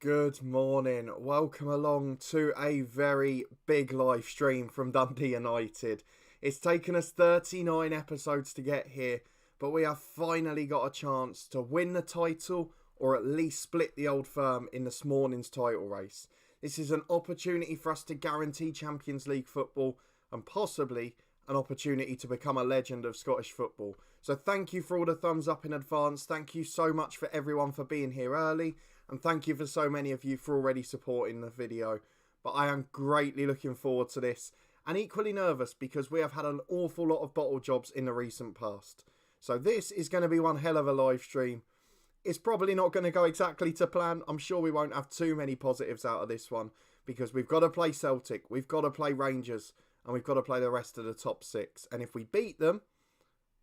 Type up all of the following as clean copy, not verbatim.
Good morning. Welcome along to a very big live stream from Dundee United. It's taken us 39 episodes to get here, but we have finally got a chance to win the title or at least split the old firm in this morning's title race. This is an opportunity for us to guarantee Champions League football and possibly an opportunity to become a legend of Scottish football. So thank you for all the thumbs up in advance. Thank you so much for everyone for being here early. And thank you for so many of you for already supporting the video. But I am greatly looking forward to this. And equally nervous because we have had an awful lot of bottle jobs in the recent past. So this is going to be one hell of a live stream. It's probably not going to go exactly to plan. I'm sure we won't have too many positives out of this one. Because we've got to play Celtic. We've got to play Rangers. And we've got to play the rest of the top six. And if we beat them,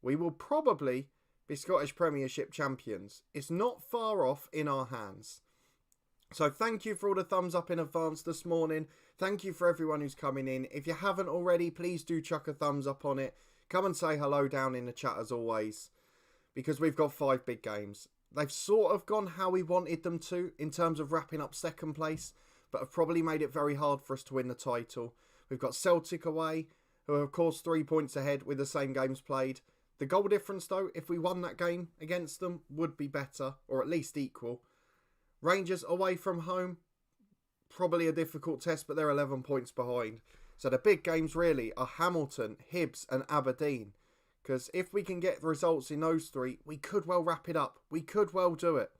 we will probably be Scottish Premiership champions. It's not far off in our hands. So thank you for all the thumbs up in advance this morning. Thank you for everyone who's coming in. If you haven't already, please do chuck a thumbs up on it. Come and say hello down in the chat as always. Because we've got 5 big games. They've sort of gone how we wanted them to in terms of wrapping up second place. But have probably made it very hard for us to win the title. We've got Celtic away, who are of course 3 points ahead with the same games played. The goal difference though, if we won that game against them, would be better, or at least equal. Rangers away from home, probably a difficult test, but they're 11 points behind. So the big games really are Hamilton, Hibs and Aberdeen. Because if we can get results in those 3, we could well wrap it up. We could well do it.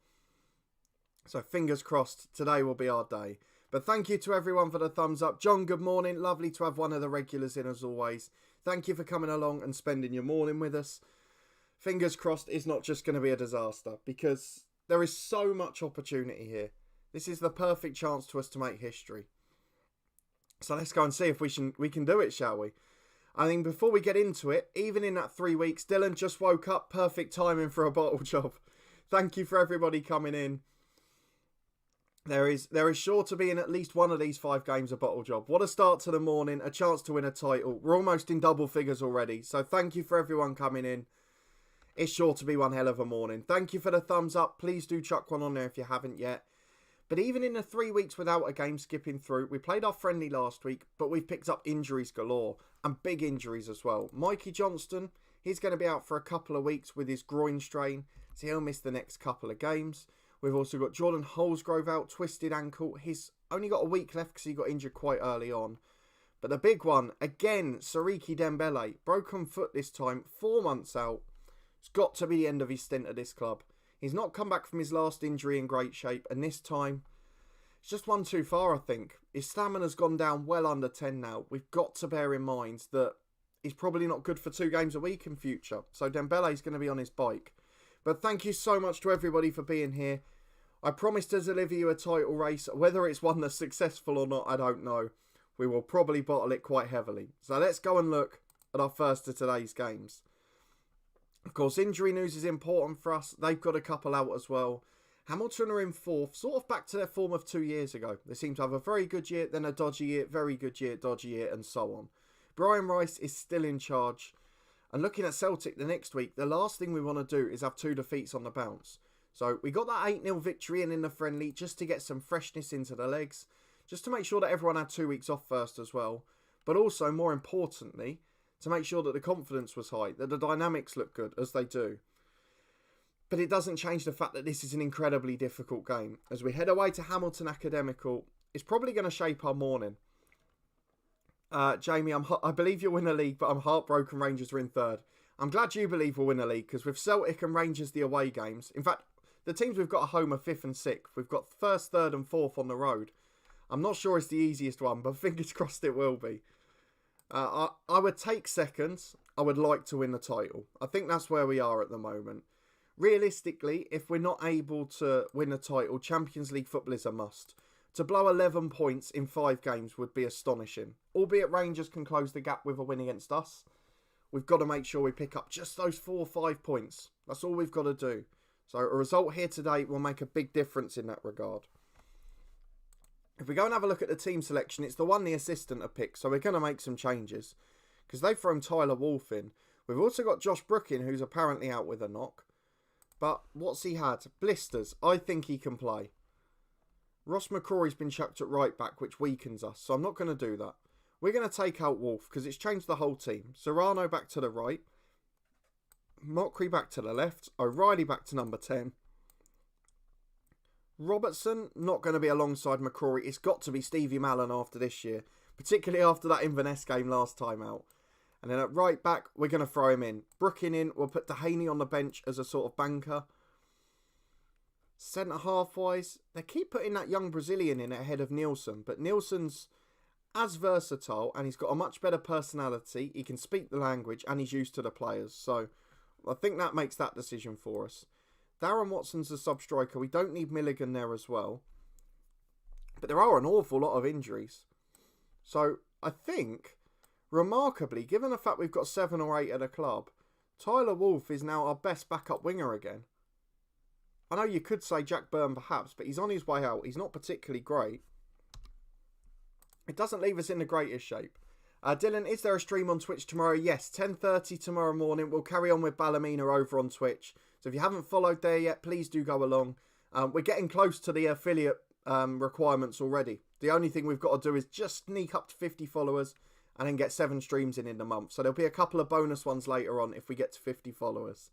So fingers crossed, today will be our day. But thank you to everyone for the thumbs up. John, good morning. Lovely to have one of the regulars in as always. Thank you for coming along and spending your morning with us. Fingers crossed it's not just going to be a disaster because there is so much opportunity here. This is the perfect chance to us to make history. So let's go and see if we can do it, shall we? I think before we get into it, even in that 3 weeks, Dylan just woke up. Perfect timing for a bottle job. Thank you for everybody coming in. There is sure to be in at least one of these 5 games a bottle job. What a start to the morning, a chance to win a title. We're almost in double figures already, so thank you for everyone coming in. It's sure to be one hell of a morning. Thank you for the thumbs up. Please do chuck one on there if you haven't yet. But even in the 3 weeks without a game skipping through, we played our friendly last week, but we've picked up injuries galore, and big injuries as well. Mikey Johnston, he's going to be out for a couple of weeks with his groin strain, so he'll miss the next couple of games. We've also got Jordan Holsgrove out, twisted ankle. He's only got a week left because he got injured quite early on. But the big one, again, Siriki Dembele. Broken foot this time, 4 months out. It's got to be the end of his stint at this club. He's not come back from his last injury in great shape. And this time, it's just one too far, I think. His stamina's gone down well under 10 now. We've got to bear in mind that he's probably not good for 2 games a week in future. So Dembele's going to be on his bike. But thank you so much to everybody for being here. I promised to deliver you a title race. Whether it's one that's successful or not, I don't know. We will probably bottle it quite heavily. So let's go and look at our first of today's games. Of course, injury news is important for us. They've got a couple out as well. Hamilton are in 4th, sort of back to their form of 2 years ago. They seem to have a very good year, then a dodgy year, very good year, dodgy year, and so on. Brian Rice is still in charge. And looking at Celtic the next week, the last thing we want to do is have 2 defeats on the bounce. So we got that 8-0 victory in the friendly just to get some freshness into the legs. Just to make sure that everyone had 2 weeks off first as well. But also, more importantly, to make sure that the confidence was high. That the dynamics look good, as they do. But it doesn't change the fact that this is an incredibly difficult game. As we head away to Hamilton Academical, it's probably going to shape our morning. Jamie, I believe you'll win the league, but I'm heartbroken Rangers are in 3rd. I'm glad you believe we'll win the league, because with Celtic and Rangers the away games, in fact, the teams we've got at home are 5th and 6th. We've got 1st, 3rd and 4th on the road. I'm not sure it's the easiest one, but fingers crossed it will be. I would take 2nd. I would like to win the title. I think that's where we are at the moment. Realistically, if we're not able to win the title, Champions League football is a must. To blow 11 points in 5 games would be astonishing. Albeit Rangers can close the gap with a win against us. We've got to make sure we pick up just those 4 or 5 points. That's all we've got to do. So a result here today will make a big difference in that regard. If we go and have a look at the team selection, it's the one the assistant have picked. So we're going to make some changes. Because they've thrown Tyler Wolf in. We've also got Josh Brook in, who's apparently out with a knock. But what's he had? Blisters. I think he can play. Ross McCrory's been chucked at right back, which weakens us, so I'm not going to do that. We're going to take out Wolf because it's changed the whole team. Serrano back to the right. Mockery back to the left. O'Reilly back to number 10. Robertson not going to be alongside McCrory. It's got to be Stevie Mallon after this year, particularly after that Inverness game last time out. And then at right back, we're going to throw him in. Brooking in. We'll put Dehaney on the bench as a sort of banker. Centre half wise, they keep putting that young Brazilian in ahead of Nielsen, but Nielsen's as versatile and he's got a much better personality. He can speak the language and he's used to the players. So I think that makes that decision for us. Darren Watson's the sub-striker. We don't need Milligan there as well. But there are an awful lot of injuries. So I think, remarkably, given the fact we've got 7 or 8 at the club, Tyler Wolff is now our best backup winger again. I know you could say Jack Byrne perhaps, but he's on his way out. He's not particularly great. It doesn't leave us in the greatest shape. Dylan, is there a stream on Twitch tomorrow? Yes, 10:30 tomorrow morning. We'll carry on with Ballymena over on Twitch. So if you haven't followed there yet, please do go along. We're getting close to the affiliate requirements already. The only thing we've got to do is just sneak up to 50 followers and then get 7 streams in the month. So there'll be a couple of bonus ones later on if we get to 50 followers.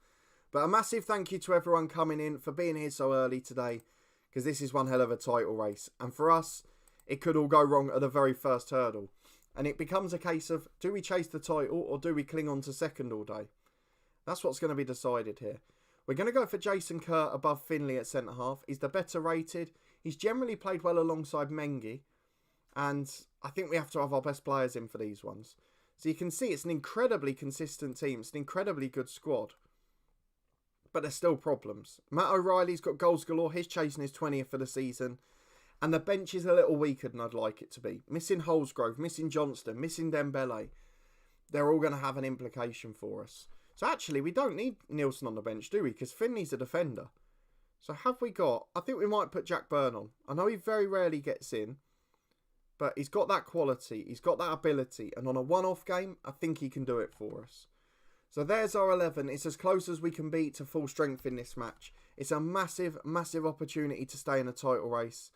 But a massive thank you to everyone coming in for being here so early today, because this is one hell of a title race. And for us, it could all go wrong at the very first hurdle. And it becomes a case of, do we chase the title or do we cling on to second all day? That's what's going to be decided here. We're going to go for Jason Kerr above Finlay at centre-half. He's the better rated. He's generally played well alongside Mengi. And I think we have to have our best players in for these ones. So you can see it's an incredibly consistent team. It's an incredibly good squad. But there's still problems. Matt O'Reilly's got goals galore. He's chasing his 20th for the season. And the bench is a little weaker than I'd like it to be. Missing Holsgrove, missing Johnston, missing Dembele. They're all going to have an implication for us. So actually, we don't need Nielsen on the bench, do we? Because Finley's a defender. So have we got... I think we might put Jack Byrne on. I know he very rarely gets in. But he's got that quality. He's got that ability. And on a one-off game, I think he can do it for us. So there's our 11. It's as close as we can be to full strength in this match. It's a massive, massive opportunity to stay in a title race.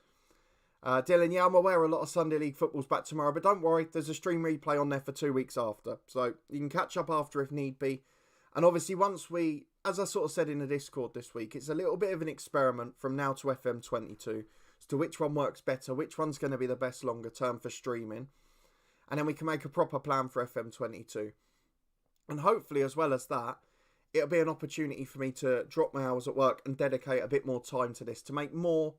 Dylan, yeah, I'm aware a lot of Sunday League football's back tomorrow, but don't worry, there's a stream replay on there for 2 weeks after. So you can catch up after if need be. And obviously once we, as I sort of said in the Discord this week, it's a little bit of an experiment from now to FM22 as to which one works better, which one's going to be the best longer term for streaming. And then we can make a proper plan for FM22. And hopefully, as well as that, it'll be an opportunity for me to drop my hours at work and dedicate a bit more time to this, to make more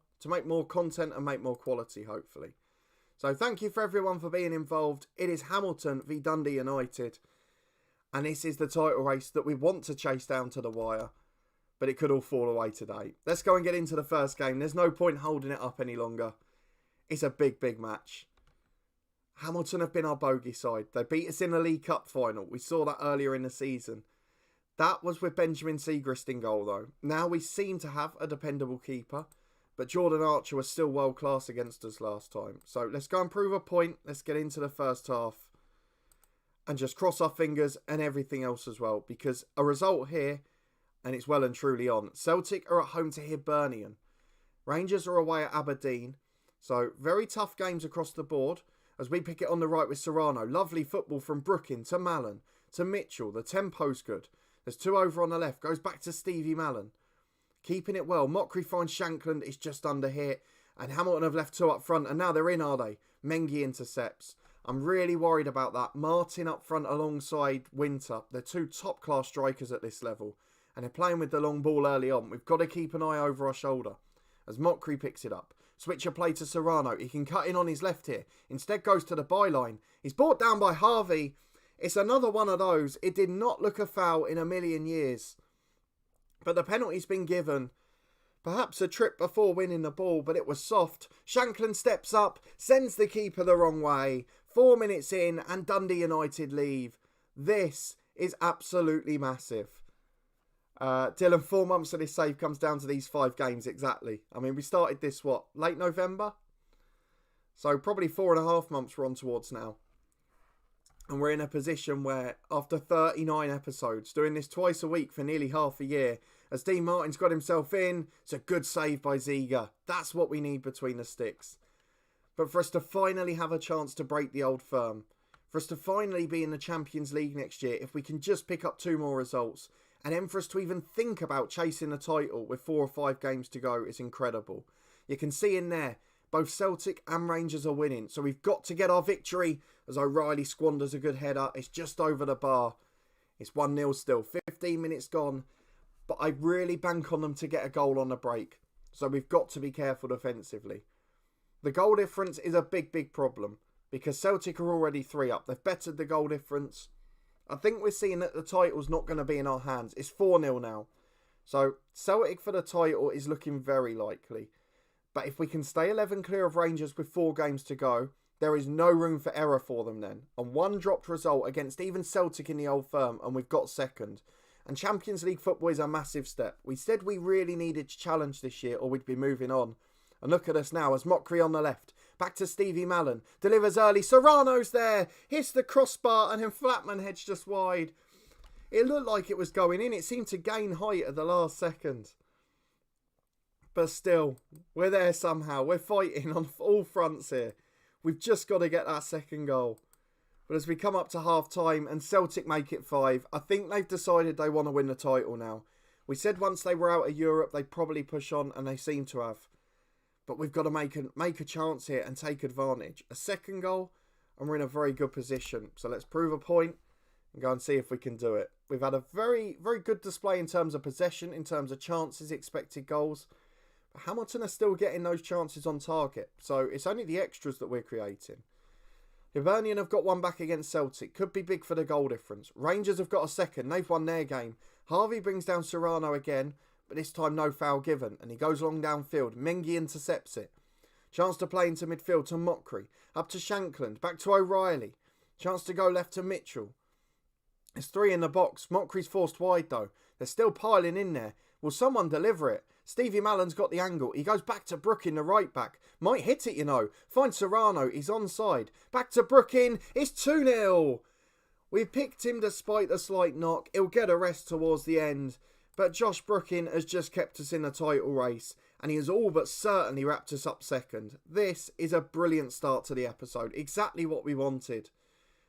content and make more quality, hopefully. So thank you for everyone for being involved. It is Hamilton v Dundee United. And this is the title race that we want to chase down to the wire. But it could all fall away today. Let's go and get into the first game. There's no point holding it up any longer. It's a big, big match. Hamilton have been our bogey side. They beat us in the League Cup final. We saw that earlier in the season. That was with Benjamin Siegrist in goal though. Now we seem to have a dependable keeper. But Jordan Archer was still world class against us last time. So let's go and prove a point. Let's get into the first half. And just cross our fingers and everything else as well. Because a result here, and it's well and truly on. Celtic are at home to Hibernian. Rangers are away at Aberdeen. So very tough games across the board. As we pick it on the right with Serrano. Lovely football from Brooking to Mallon to Mitchell. The tempo's good. There's 2 over on the left. Goes back to Stevie Mallon. Keeping it well. Mockery finds Shankland. It's just under hit. And Hamilton have left 2 up front. And now they're in, are they? Mengi intercepts. I'm really worried about that. Martin up front alongside Winter. They're 2 top-class strikers at this level. And they're playing with the long ball early on. We've got to keep an eye over our shoulder. As Mockery picks it up. Switcher play to Serrano. He can cut in on his left here. Instead goes to the byline. He's brought down by Harvey. It's another one of those. It did not look a foul in a million years. But the penalty's been given. Perhaps a trip before winning the ball, but it was soft. Shankland steps up, sends the keeper the wrong way. 4 minutes in and Dundee United leave. This is absolutely massive. Dylan, 4 months of this save comes down to these 5 games exactly. I mean, we started this, late November? So probably 4.5 months we're on towards now. And we're in a position where, after 39 episodes, doing this twice a week for nearly half a year, as Dean Martin's got himself in. It's a good save by Ziege. That's what we need between the sticks. But for us to finally have a chance to break the old firm, for us to finally be in the Champions League next year, if we can just pick up 2 more results, and then for us to even think about chasing the title with 4 or 5 games to go is incredible. You can see in there, both Celtic and Rangers are winning, so we've got to get our victory as O'Reilly squanders a good header. It's just over the bar. It's 1-0 still, 15 minutes gone, but I really bank on them to get a goal on the break, so we've got to be careful defensively. The goal difference is a big problem, because Celtic are already 3 up. They've bettered the goal difference. I think we're seeing that the title's not going to be in our hands. It's 4-0 now. So Celtic for the title is looking very likely. But if we can stay 11 clear of Rangers with 4 games to go, there is no room for error for them then. And 1 dropped result against even Celtic in the old firm, and we've got second. And Champions League football is a massive step. We said we really needed to challenge this year or we'd be moving on. And look at us now as Mockery on the left. Back to Stevie Mallon. Delivers early. Serrano's there. Hits the crossbar and then Flatman heads just wide. It looked like it was going in. It seemed to gain height at the last second. But still, we're there somehow. We're fighting on all fronts here. We've just got to get that second goal. But as we come up to half time and Celtic make it 5, I think they've decided they want to win the title now. We said once they were out of Europe, they'd probably push on, and they seem to have. But we've got to make a chance here and take advantage. A second goal, and we're in a very good position. So let's prove a point and go and see if we can do it. We've had a very good display in terms of possession, in terms of chances, expected goals. But Hamilton are still getting those chances on target. So it's only the extras that we're creating. Hibernian have got 1 back against Celtic. Could be big for the goal difference. Rangers have got a second. They've won their game. Harvey brings down Serrano again. But this time no foul given, and he goes long downfield. Mengi intercepts it. Chance to play into midfield to Mockery. Up to Shankland. Back to O'Reilly. Chance to go left to Mitchell. There's 3 in the box. Mockery's forced wide though. They're still piling in there. Will someone deliver it? Stevie Mallon's got the angle. He goes back to Brookin, the right back. Might hit it, you know. Finds Serrano. He's onside. Back to Brookin. It's 2-0. We picked him despite the slight knock. He'll get a rest towards the end. But Josh Brookin has just kept us in the title race, and he has all but certainly wrapped us up second. This is a brilliant start to the episode, exactly what we wanted.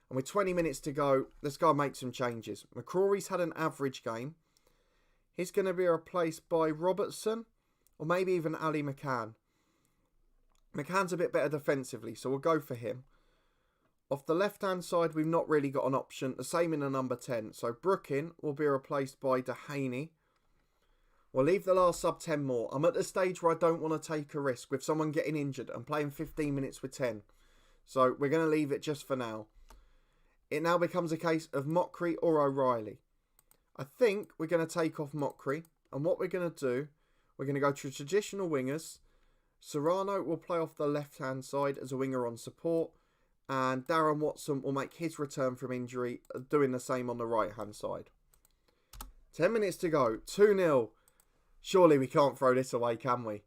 And with 20 minutes to go, let's go and make some changes. McCrory's had an average game. He's going to be replaced by Robertson, or maybe even Ali McCann. McCann's a bit better defensively, so we'll go for him. Off the left-hand side, we've not really got an option. The same in the number 10. So Brookin will be replaced by Dehaney. We'll leave the last sub 10 more. I'm at the stage where I don't want to take a risk with someone getting injured and playing 15 minutes with 10. So we're going to leave it just for now. It now becomes a case of Mockery or O'Reilly. I think we're going to take off Mockery. And what we're going to do, we're going to go to traditional wingers. Serrano will play off the left-hand side as a winger on support. And Darren Watson will make his return from injury, doing the same on the right-hand side. 10 minutes to go. 2-0. Surely we can't throw this away, can we?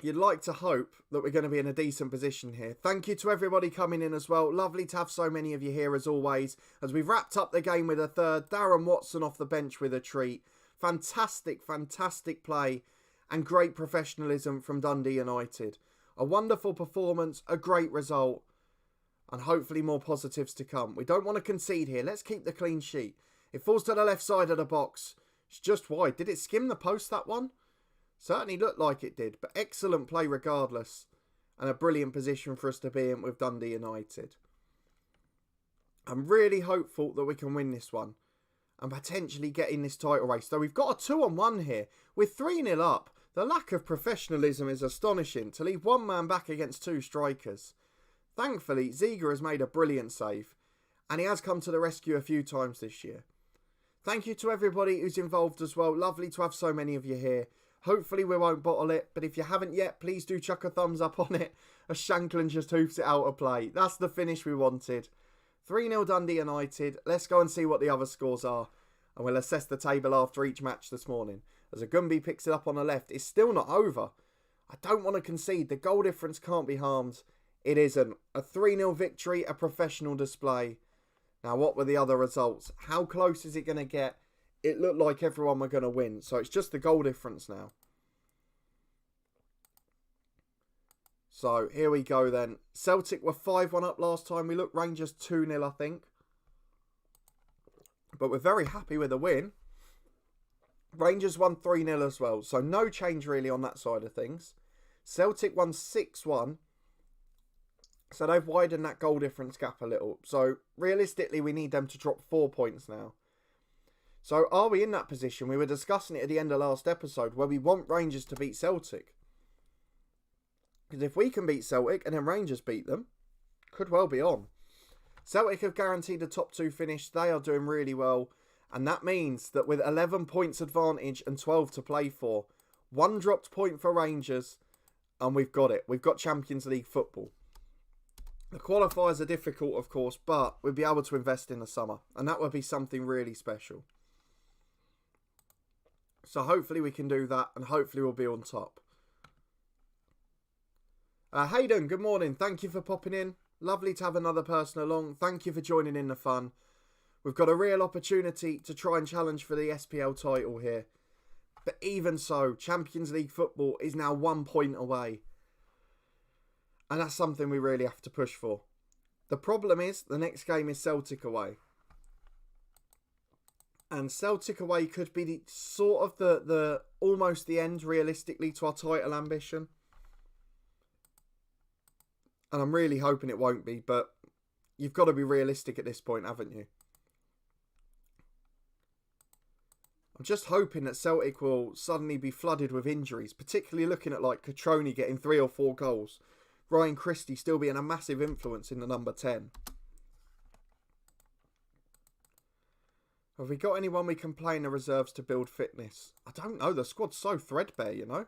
You'd like to hope that we're going to be in a decent position here. Thank you to everybody coming in as well. Lovely to have so many of you here as always. As we've wrapped up the game with a third. Darren Watson off the bench with a treat. Fantastic play. And great professionalism from Dundee United. A wonderful performance, a great result, and hopefully more positives to come. We don't want to concede here. Let's keep the clean sheet. It falls to the left side of the box. It's just wide. Did it skim the post, that one? Certainly looked like it did, but excellent play regardless, and a brilliant position for us to be in with Dundee United. I'm really hopeful that we can win this one and potentially get in this title race. So we've got a 2-on-1 here. We're 3-0 up. The lack of professionalism is astonishing to leave one man back against 2 strikers. Thankfully, Ziege has made a brilliant save, and he has come to the rescue a few times this year. Thank you to everybody who's involved as well. Lovely to have so many of you here. Hopefully we won't bottle it, but if you haven't yet, please do chuck a thumbs up on it as Shankland just hoofs it out of play. That's the finish we wanted. 3-0 Dundee United. Let's go and see what the other scores are, and we'll assess the table after each match this morning. As Agumbi picks it up on the left, it's still not over. I don't want to concede. The goal difference can't be harmed. It isn't. A 3-0 victory, a professional display. Now, what were the other results? How close is it going to get? it looked like everyone were going to win. So it's just the goal difference now. So here we go then. Celtic were 5-1 up last time. We looked Rangers 2-0, I think. But we're very happy with the win. Rangers won 3-0 as well. So no change really on that side of things. Celtic won 6-1. So they've widened that goal difference gap a little. So realistically, we need them to drop 4 points now. So are we in that position? We were discussing it at the end of last episode where we want Rangers to beat Celtic. Because if we can beat Celtic and then Rangers beat them, could well be on. Celtic have guaranteed a top 2 finish. They are doing really well. And that means that with 11 points advantage and 12 to play for, 1 dropped point for Rangers, and we've got it. We've got Champions League football. The qualifiers are difficult, of course, but we'll be able to invest in the summer. And that would be something really special. So hopefully we can do that, and hopefully we'll be on top. Hayden, good morning. Thank you for popping in. Lovely to have another person along. Thank you for joining in the fun. We've got a real opportunity to try and challenge for the SPL title here. But even so, Champions League football is now 1 point away. And that's something we really have to push for. The problem is, the next game is Celtic away. And Celtic away could be the almost the end, realistically, to our title ambition. And I'm really hoping it won't be, but you've got to be realistic at this point, haven't you? I'm just hoping that Celtic will suddenly be flooded with injuries, particularly looking at like Catroni getting 3 or 4 goals. Ryan Christie still being a massive influence in the number 10. Have we got anyone we can play in the reserves to build fitness? I don't know. The squad's so threadbare, you know.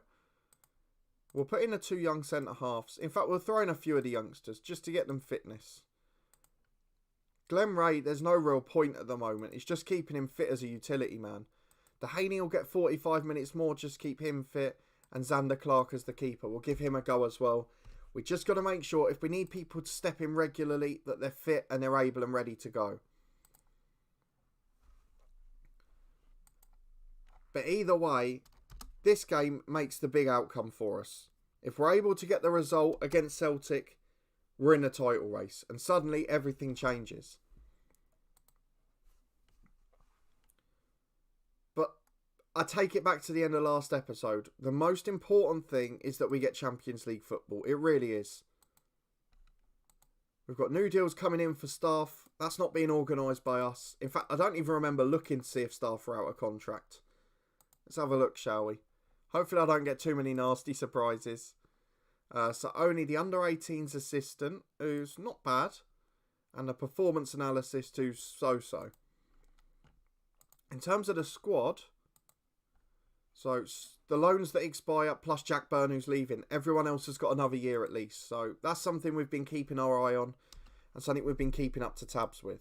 We'll put in the 2 young centre-halves. In fact, we'll throw in a few of the youngsters just to get them fitness. Glenn Ray, there's no real point at the moment. It's just keeping him fit as a utility man. The Haney will get 45 minutes more, just keep him fit. And Xander Clark as the keeper. We'll give him a go as well. We just got to make sure if we need people to step in regularly that they're fit and they're able and ready to go. But either way, this game makes the big outcome for us. If we're able to get the result against Celtic, we're in the title race. And suddenly everything changes. But I take it back to the end of last episode. The most important thing is that we get Champions League football. It really is. We've got new deals coming in for staff. That's not being organised by us. In fact, I don't even remember looking to see if staff are out of contract. Let's have a look, shall we? Hopefully I don't get too many nasty surprises. So only the under-18s assistant, who's not bad. And the performance analyst, who's so-so. In terms of the squad, so the loans that expire, plus Jack Byrne who's leaving. Everyone else has got another year at least. So that's something we've been keeping our eye on. And something we've been keeping up to tabs with.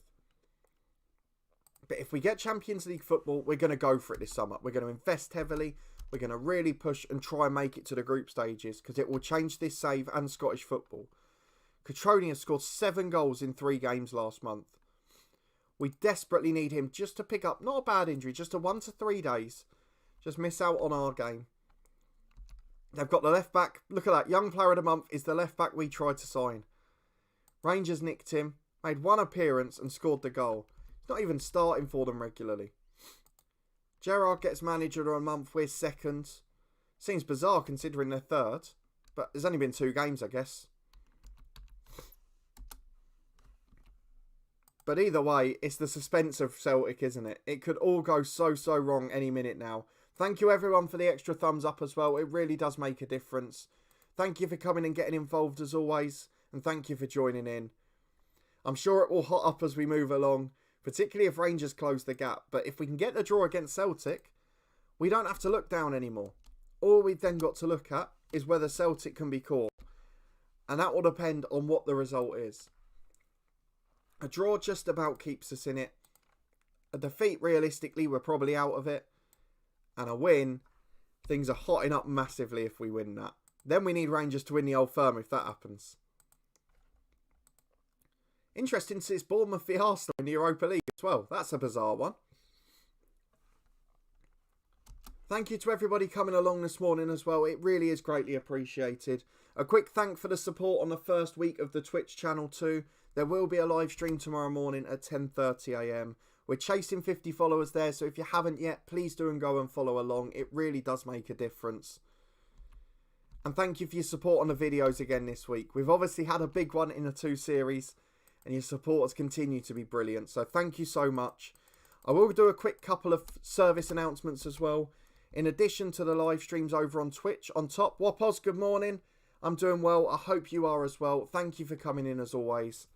But if we get Champions League football, we're going to go for it this summer. We're going to invest heavily. We're going to really push and try and make it to the group stages. Because it will change this save and Scottish football. Catroni has scored 7 goals in 3 games last month. We desperately need him just to pick up, not a bad injury, just a 1 to 3 days. Just miss out on our game. They've got the left back. Look at that. Young player of the month is the left back we tried to sign. Rangers nicked him. Made 1 appearance and scored the goal. He's not even starting for them regularly. Gerrard gets manager of the month. We're second. Seems bizarre considering they're third. But there's only been 2 games, I guess. But either way, it's the suspense of Celtic, isn't it? It could all go so wrong any minute now. Thank you everyone for the extra thumbs up as well. It really does make a difference. Thank you for coming and getting involved as always. And thank you for joining in. I'm sure it will hot up as we move along. Particularly if Rangers close the gap. But if we can get the draw against Celtic, we don't have to look down anymore. All we've then got to look at is whether Celtic can be caught. And that will depend on what the result is. A draw just about keeps us in it. A defeat, realistically, we're probably out of it. And a win, things are hotting up massively if we win that. Then we need Rangers to win the Old Firm if that happens. Interesting to see it's Bournemouth v Arsenal in the Europa League as well. That's a bizarre one. Thank you to everybody coming along this morning as well. It really is greatly appreciated. A quick thank for the support on the first week of the Twitch channel too. There will be a live stream tomorrow morning at 10:30 a.m. We're chasing 50 followers there, so if you haven't yet, please do and go and follow along. It really does make a difference. And thank you for your support on the videos again this week. We've obviously had a big one in the 2 series, and your support has continued to be brilliant. So thank you so much. I will do a quick couple of service announcements as well. In addition to the live streams over on Twitch, on top, Wapos, good morning. I'm doing well. I hope you are as well. Thank you for coming in as always.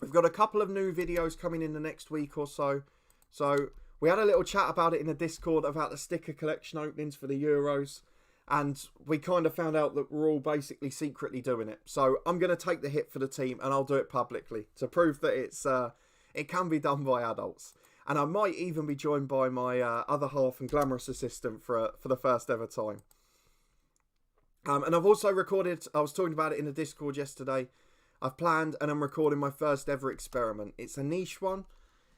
We've got a couple of new videos coming in the next week or so. So we had a little chat about it in the Discord about the sticker collection openings for the Euros. And we kind of found out that we're all basically secretly doing it. So I'm going to take the hit for the team and I'll do it publicly to prove that it can be done by adults. And I might even be joined by my other half and glamorous assistant for the first ever time. And I've also recorded, I was talking about it in the Discord yesterday. I've planned and I'm recording my first ever experiment. It's a niche one.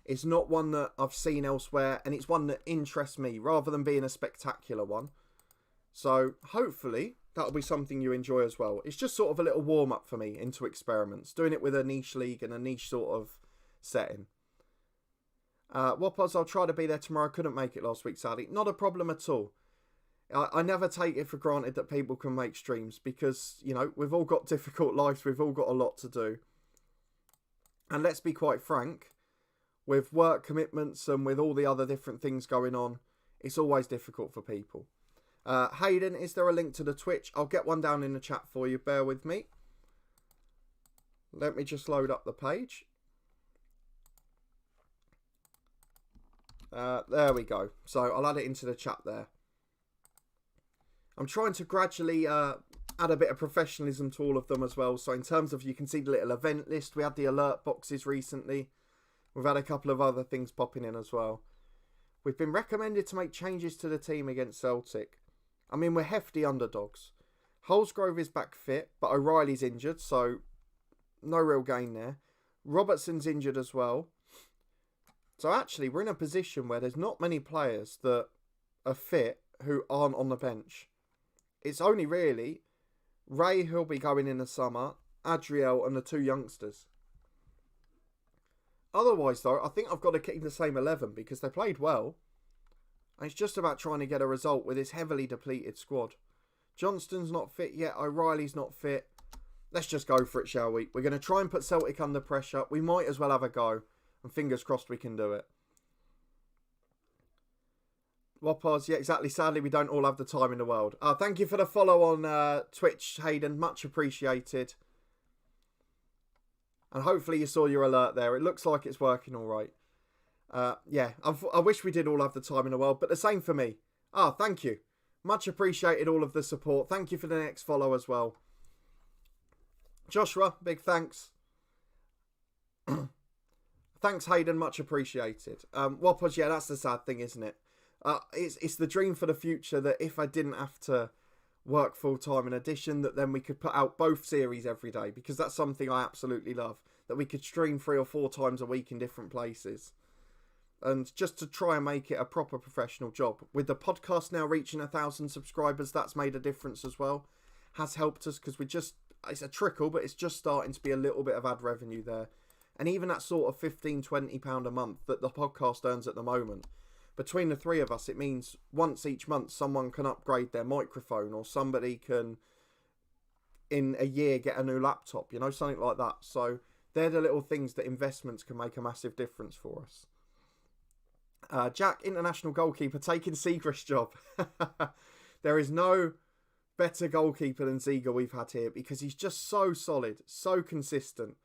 It's not one that I've seen elsewhere. And it's one that interests me rather than being a spectacular one. So hopefully that'll be something you enjoy as well. It's just sort of a little warm up for me into experiments. Doing it with a niche league and a niche sort of setting. Wapos, I'll try to be there tomorrow. I couldn't make it last week, sadly. Not a problem at all. I never take it for granted that people can make streams because, you know, we've all got difficult lives. We've all got a lot to do. And let's be quite frank, with work commitments and with all the other different things going on, it's always difficult for people. Hayden, is there a link to the Twitch? I'll get one down in the chat for you. Bear with me. Let me just load up the page. There we go. So I'll add it into the chat there. I'm trying to gradually add a bit of professionalism to all of them as well. So in terms of, you can see the little event list. We had the alert boxes recently. We've had a couple of other things popping in as well. We've been recommended to make changes to the team against Celtic. I mean, we're hefty underdogs. Holsgrove is back fit, but O'Reilly's injured, so no real gain there. Robertson's injured as well. So actually, we're in a position where there's not many players that are fit who aren't on the bench. It's only really Ray, who'll be going in the summer, Adriel and the 2 youngsters. Otherwise, though, I think I've got to keep the same 11 because they played well. And it's just about trying to get a result with this heavily depleted squad. Johnston's not fit yet. O'Reilly's not fit. Let's just go for it, shall we? We're going to try and put Celtic under pressure. We might as well have a go. And fingers crossed we can do it. Wapos, yeah, exactly. Sadly, we don't all have the time in the world. Thank you for the follow on Twitch, Hayden. Much appreciated. And hopefully you saw your alert there. It looks like it's working all right. Yeah, I wish we did all have the time in the world, but the same for me. Thank you. Much appreciated all of the support. Thank you for the next follow as well. Joshua, big thanks. Thanks, Hayden. Much appreciated. Wapos, yeah, that's the sad thing, isn't it? It's the dream for the future that if I didn't have to work full-time in addition, that then we could put out both series every day, because that's something I absolutely love, that we could stream 3 or 4 times a week in different places. And just to try and make it a proper professional job. With the podcast now reaching 1,000 subscribers, that's made a difference as well. Has helped us because it's a trickle, but it's just starting to be a little bit of ad revenue there. And even that sort of £15-20 a month that the podcast earns at the moment, between the 3 of us, it means once each month someone can upgrade their microphone, or somebody can, in a year, get a new laptop, you know, something like that. So they're the little things that investments can make a massive difference for us. Jack, international goalkeeper, taking Siegrist's job. There is no better goalkeeper than Ziege we've had here, because he's just so solid, so consistent,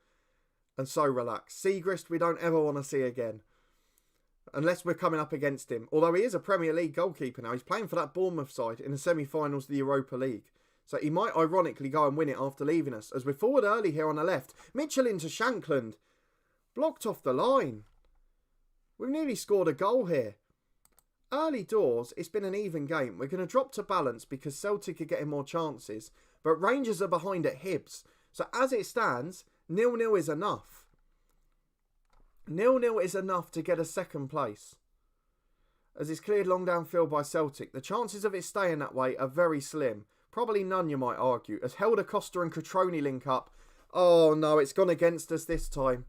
and so relaxed. Siegrist, we don't ever want to see again. Unless we're coming up against him. Although he is a Premier League goalkeeper now. He's playing for that Bournemouth side in the semi-finals of the Europa League. So he might ironically go and win it after leaving us. As we're forward early here on the left. Mitchell into Shankland. Blocked off the line. We've nearly scored a goal here. Early doors, it's been an even game. We're going to drop to balance because Celtic are getting more chances. But Rangers are behind at Hibs. So as it stands, 0-0 is enough. 0-0 is enough to get a second place. as it's cleared long downfield by Celtic. The chances of it staying that way are very slim. Probably none, you might argue, as Helder Costa and Cutrone link up. Oh no, it's gone against us this time.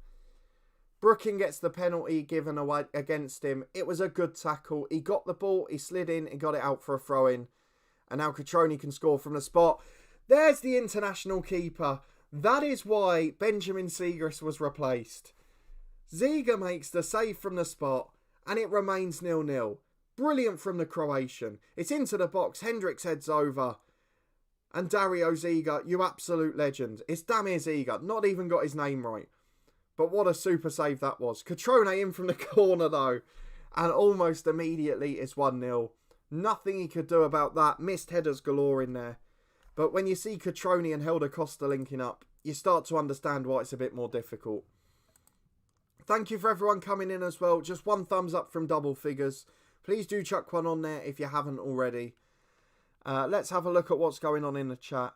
Brooking gets the penalty given away against him. It was a good tackle. He got the ball, he slid in, and got it out for a throw-in. And now Cutrone can score from the spot. There's the international keeper. That is why Benjamin Siegrist was replaced. Ziga makes the save from the spot, and it remains 0-0. Brilliant from the Croatian. It's into the box. Hendricks heads over. And Dario Ziga, you absolute legend. It's Damir Ziga. Not even got his name right. But what a super save that was. Cutrone in from the corner though. And almost immediately it's 1-0. Nothing he could do about that. Missed headers galore in there. But when you see Cutrone and Helder Costa linking up, you start to understand why it's a bit more difficult. Thank you for everyone coming in as well. Just one thumbs up from Double Figures. Please do chuck one on there if you haven't already. Let's have a look at what's going on in the chat.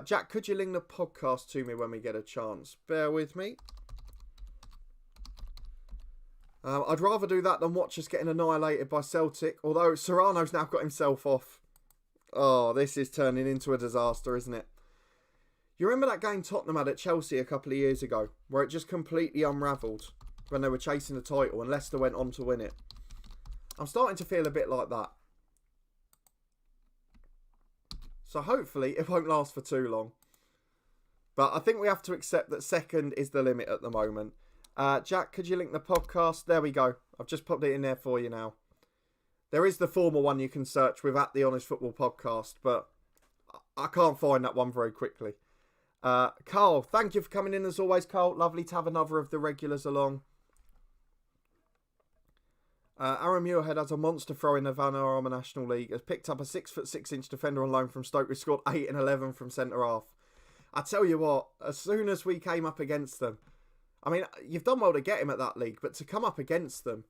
Jack, could you link the podcast to me when we get a chance? Bear with me. I'd rather do that than watch us getting annihilated by Celtic. Although Serrano's now got himself off. Oh, this is turning into a disaster, isn't it? You remember that game Tottenham had at Chelsea a couple of years ago, where it just completely unravelled when they were chasing the title and Leicester went on to win it? I'm starting to feel a bit like that. So hopefully it won't last for too long. But I think we have to accept that second is the limit at the moment. Jack, could you link the podcast? There we go. I've just popped it in there for you now. There is the formal one you can search with at the Honest Football Podcast, but I can't find that one very quickly. Carl, thank you for coming in as always, Carl. Lovely to have another of the regulars along. Aaron Muirhead has a monster throw in the Vanarama National League. Has picked up a 6'6" defender on loan from Stoke who scored 8 and 11 from centre half. I tell you what, as soon as we came up against them, I mean, you've done well to get him at that league, but to come up against them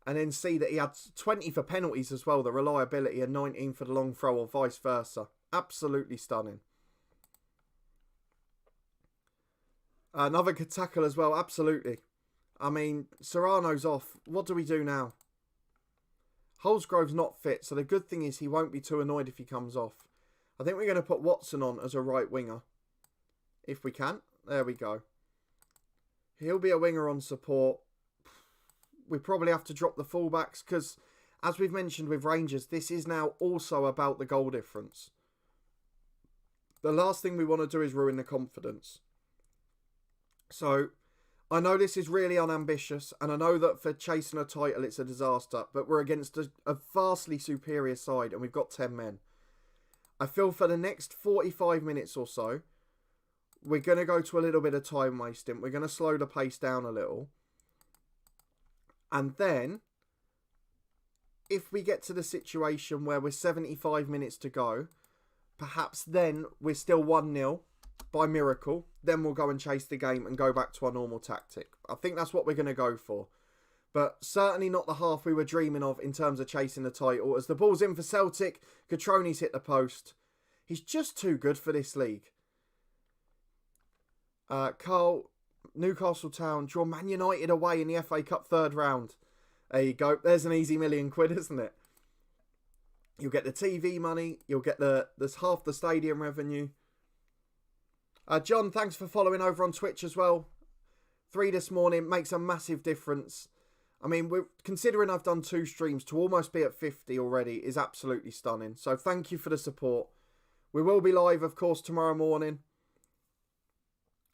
and then see that he had 20 for penalties as well, the reliability, and 19 for the long throw or vice versa. Absolutely stunning. Another good tackle as well, absolutely. I mean, Serrano's off. What do we do now? Holsgrove's not fit, so the good thing is he won't be too annoyed if he comes off. I think we're going to put Watson on as a right winger. If we can. There we go. He'll be a winger on support. We probably have to drop the fullbacks because, as we've mentioned with Rangers, this is now also about the goal difference. The last thing we want to do is ruin the confidence. So, I know this is really unambitious, and I know that for chasing a title it's a disaster, but we're against a vastly superior side and we've got 10 men. I feel for the next 45 minutes or so, we're going to go to a little bit of time wasting. We're going to slow the pace down a little. And then, if we get to the situation where we're 75 minutes to go, perhaps then we're still 1-0 by miracle. Then we'll go and chase the game and go back to our normal tactic. I think that's what we're going to go for. But certainly not the half we were dreaming of in terms of chasing the title. As the ball's in for Celtic, Cutrone's hit the post. He's just too good for this league. Carl, Newcastle Town draw Man United away in the FA Cup third round. There you go. There's an easy £1 million, isn't it? You'll get the TV money. You'll get there's half the stadium revenue. John, thanks for following over on Twitch as well. 3 this morning makes a massive difference. I mean, considering I've done 2 streams, to almost be at 50 already is absolutely stunning. So thank you for the support. We will be live, of course, tomorrow morning.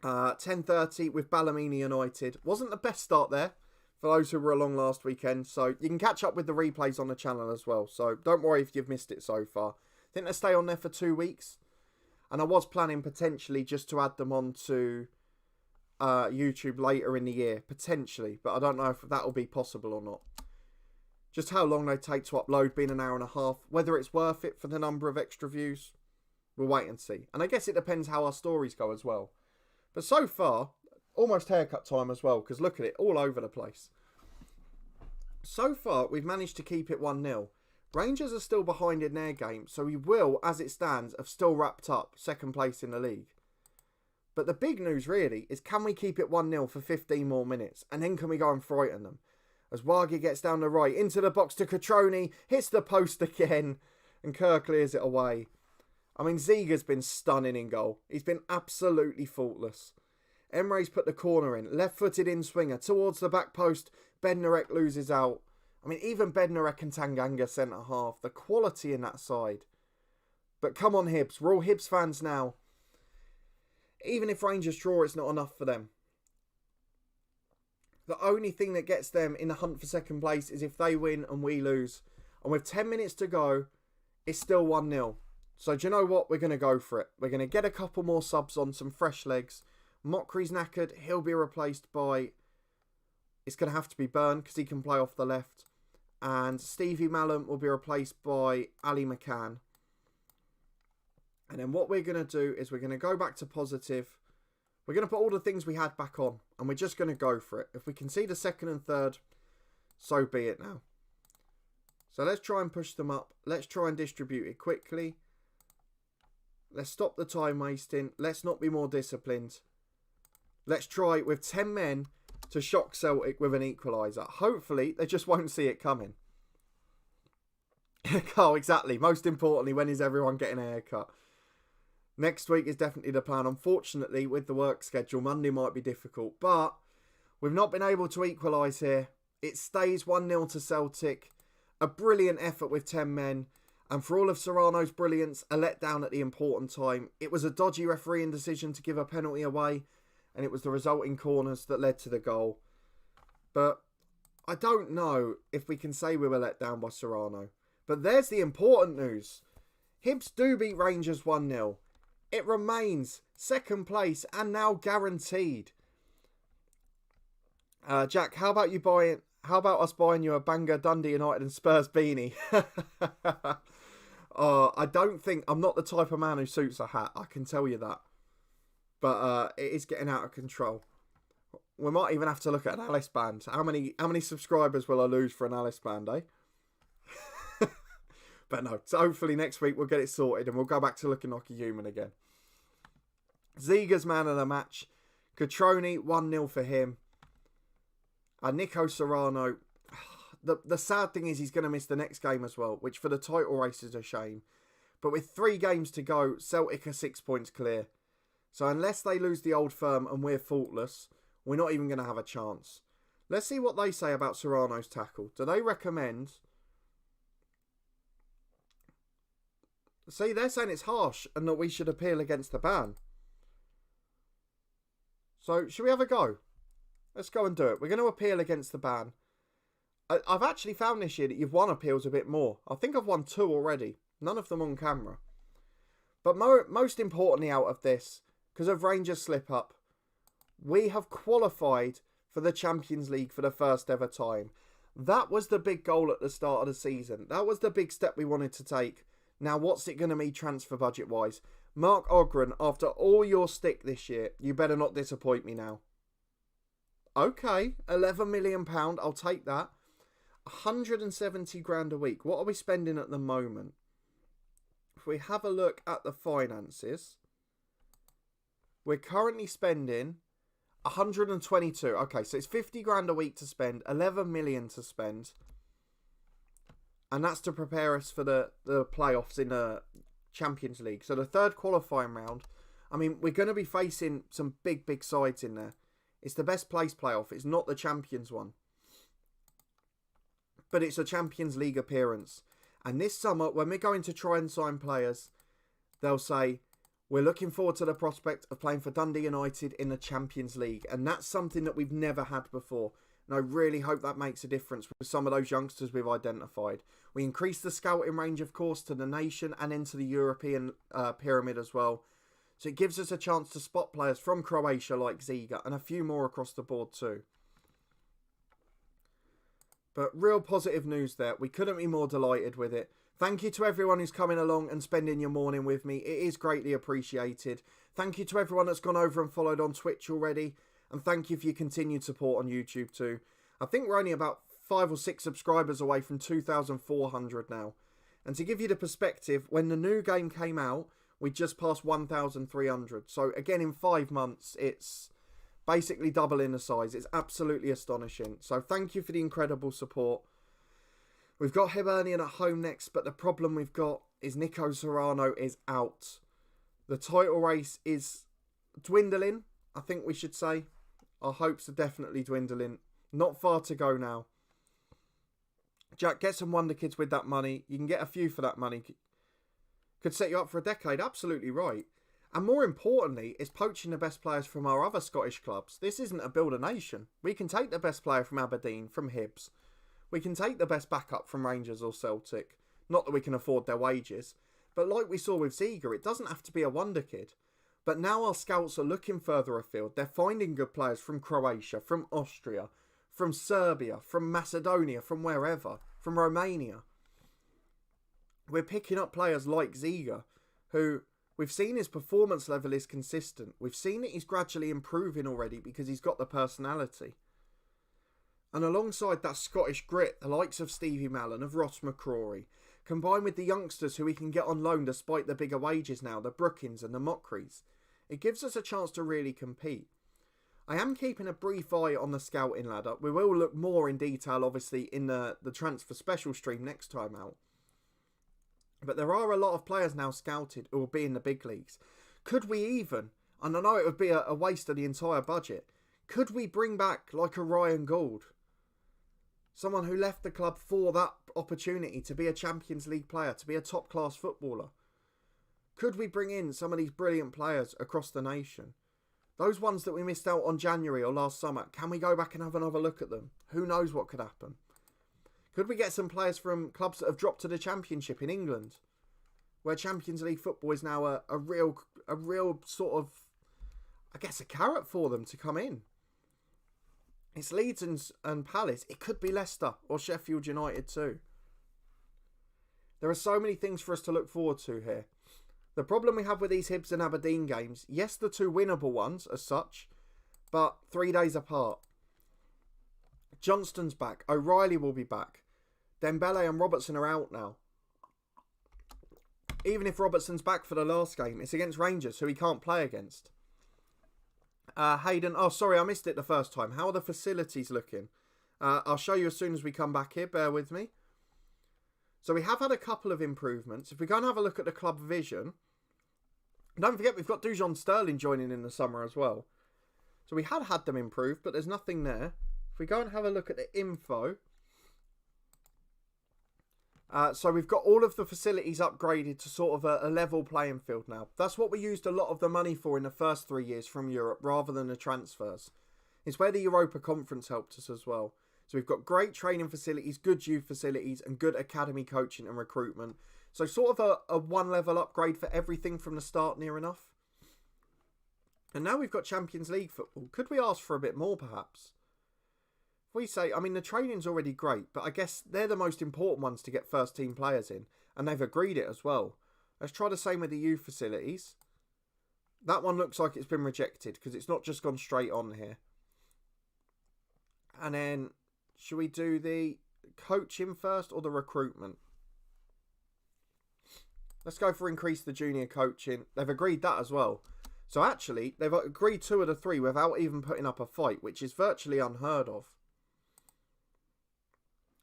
10:30 with Ballymena United. Wasn't the best start there for those who were along last weekend. So you can catch up with the replays on the channel as well. So don't worry if you've missed it so far. I think they stay on there for 2 weeks. And I was planning potentially just to add them on to YouTube later in the year. Potentially. But I don't know if that will be possible or not. Just how long they take to upload, being an hour and a half. Whether it's worth it for the number of extra views, we'll wait and see. And I guess it depends how our stories go as well. But so far, almost haircut time as well, because look at it, all over the place. So far, we've managed to keep it 1-0. Rangers are still behind in their game, so we will, as it stands, have still wrapped up second place in the league. But the big news really is, can we keep it 1-0 for 15 more minutes, and then can we go and frighten them? as Wagi gets down the right, into the box to Catroni, hits the post again, and Kerr clears it away. I mean, Ziga's been stunning in goal. He's been absolutely faultless. Emre's put the corner in, left-footed in-swinger, towards the back post, Bednarek loses out. I mean, even Bednarek and Tanganga centre-half, the quality in that side. But come on, Hibs, we're all Hibs fans now. Even if Rangers draw, it's not enough for them. The only thing that gets them in the hunt for second place is if they win and we lose. And with 10 minutes to go, it's still 1-0. So do you know what? We're going to go for it. We're going to get a couple more subs on, some fresh legs. Mokri's knackered. He'll be replaced by... It's going to have to be Byrne because he can play off the left. And Stevie Mallam will be replaced by Ali McCann. And then what we're going to do is we're going to go back to positive. We're going to put all the things we had back on. And we're just going to go for it. If we concede a second and third, so be it now. So let's try and push them up. Let's try and distribute it quickly. Let's stop the time wasting. Let's not be more disciplined. Let's try with 10 men to shock Celtic with an equaliser. Hopefully, they just won't see it coming. Oh, exactly. Most importantly, when is everyone getting a haircut? Next week is definitely the plan. Unfortunately, with the work schedule, Monday might be difficult. But we've not been able to equalise here. It stays 1-0 to Celtic. A brilliant effort with 10 men. And for all of Serrano's brilliance, a letdown at the important time. It was a dodgy refereeing decision to give a penalty away. And it was the resulting corners that led to the goal. But I don't know if we can say we were let down by Serrano. But there's the important news. Hibs do beat Rangers 1-0. It remains second place and now guaranteed. Jack, how about us buying you a banger Dundee United and Spurs beanie? I'm not the type of man who suits a hat. I can tell you that. But it is getting out of control. We might even have to look at an Alice band. How many subscribers will I lose for an Alice band, eh? But no, so hopefully next week we'll get it sorted and we'll go back to looking like a human again. Ziga's man of the match. Catroni, 1-0 for him. And Nico Serrano, the sad thing is he's going to miss the next game as well, which for the title race is a shame. But with 3 games to go, Celtic are 6 points clear. So unless they lose the old firm and we're faultless, we're not even going to have a chance. Let's see what they say about Serrano's tackle. Do they recommend... See, they're saying it's harsh and that we should appeal against the ban. So, should we have a go? Let's go and do it. We're going to appeal against the ban. I've actually found this year that you've won appeals a bit more. I think I've won 2 already. None of them on camera. But most importantly out of this, because of Rangers slip-up, we have qualified for the Champions League for the first ever time. That was the big goal at the start of the season. That was the big step we wanted to take. Now, what's it going to be transfer budget-wise? Mark Ogren, after all your stick this year, you better not disappoint me now. Okay, £11 million, I'll take that. 170 grand a week. What are we spending at the moment? If we have a look at the finances, we're currently spending 122. Okay, so it's 50 grand a week to spend, 11 million to spend. And that's to prepare us for the playoffs in the Champions League. So the third qualifying round, I mean, we're going to be facing some big sides in there. It's the best place playoff. It's not the Champions one. But it's a Champions League appearance. And this summer, when we're going to try and sign players, they'll say, we're looking forward to the prospect of playing for Dundee United in the Champions League. And that's something that we've never had before. And I really hope that makes a difference with some of those youngsters we've identified. We increased the scouting range, of course, to the nation and into the European pyramid as well. So it gives us a chance to spot players from Croatia like Ziga and a few more across the board too. But real positive news there. We couldn't be more delighted with it. Thank you to everyone who's coming along and spending your morning with me. It is greatly appreciated. Thank you to everyone that's gone over and followed on Twitch already. And thank you for your continued support on YouTube too. I think we're only about 5 or 6 subscribers away from 2,400 now. And to give you the perspective, when the new game came out, we just passed 1,300. So again, in 5 months, it's basically doubling the size. It's absolutely astonishing. So thank you for the incredible support. We've got Hibernian at home next, but the problem we've got is Nico Serrano is out. The title race is dwindling, I think we should say. Our hopes are definitely dwindling. Not far to go now. Jack, get some wonder kids with that money. You can get a few for that money. Could set you up for a decade. Absolutely right. And more importantly, it's poaching the best players from our other Scottish clubs. This isn't a build a nation. We can take the best player from Aberdeen, from Hibs. We can take the best backup from Rangers or Celtic. Not that we can afford their wages. But like we saw with Ziga, it doesn't have to be a wonder kid. But now our scouts are looking further afield. They're finding good players from Croatia, from Austria, from Serbia, from Macedonia, from wherever, from Romania. We're picking up players like Ziga, who we've seen his performance level is consistent. We've seen that he's gradually improving already because he's got the personality. And alongside that Scottish grit, the likes of Stevie Mallon, of Ross McCrory, combined with the youngsters who we can get on loan despite the bigger wages now, the Brookings and the Mockeries, it gives us a chance to really compete. I am keeping a brief eye on the scouting ladder. We will look more in detail, obviously, in the transfer special stream next time out. But there are a lot of players now scouted who will be in the big leagues. Could we even, and I know it would be a waste of the entire budget, could we bring back like a Ryan Gould? Someone who left the club for that opportunity to be a Champions League player, to be a top-class footballer. Could we bring in some of these brilliant players across the nation? Those ones that we missed out on January or last summer, can we go back and have another look at them? Who knows what could happen? Could we get some players from clubs that have dropped to the Championship in England, where Champions League football is now a real sort of, I guess, a carrot for them to come in? It's Leeds and Palace. It could be Leicester or Sheffield United too. There are so many things for us to look forward to here. The problem we have with these Hibs and Aberdeen games, yes, the two winnable ones as such, but 3 days apart. Johnston's back. O'Reilly will be back. Dembele and Robertson are out now. Even if Robertson's back for the last game, it's against Rangers, who he can't play against. Hayden, oh sorry, I missed it the first time. How are the facilities looking? I'll show you as soon as we come back here, bear with me. So we have had a couple of improvements. If we go and have a look at the club vision, don't forget we've got Dujon Sterling joining in the summer as well. So we had them improved, but there's nothing there. If we go and have a look at the info, so we've got all of the facilities upgraded to sort of a level playing field now. That's what we used a lot of the money for in the first 3 years from Europe, rather than the transfers. It's where the Europa Conference helped us as well. So we've got great training facilities, good youth facilities, and good academy coaching and recruitment. So sort of a one-level upgrade for everything from the start, near enough. And now we've got Champions League football. Could we ask for a bit more, perhaps? We say, I mean, the training's already great, but I guess they're the most important ones to get first-team players in, and they've agreed it as well. Let's try the same with the youth facilities. That one looks like it's been rejected, because it's not just gone straight on here. And then, should we do the coaching first or the recruitment? Let's go for increase the junior coaching. They've agreed that as well. So actually, they've agreed 2 of the 3 without even putting up a fight, which is virtually unheard of.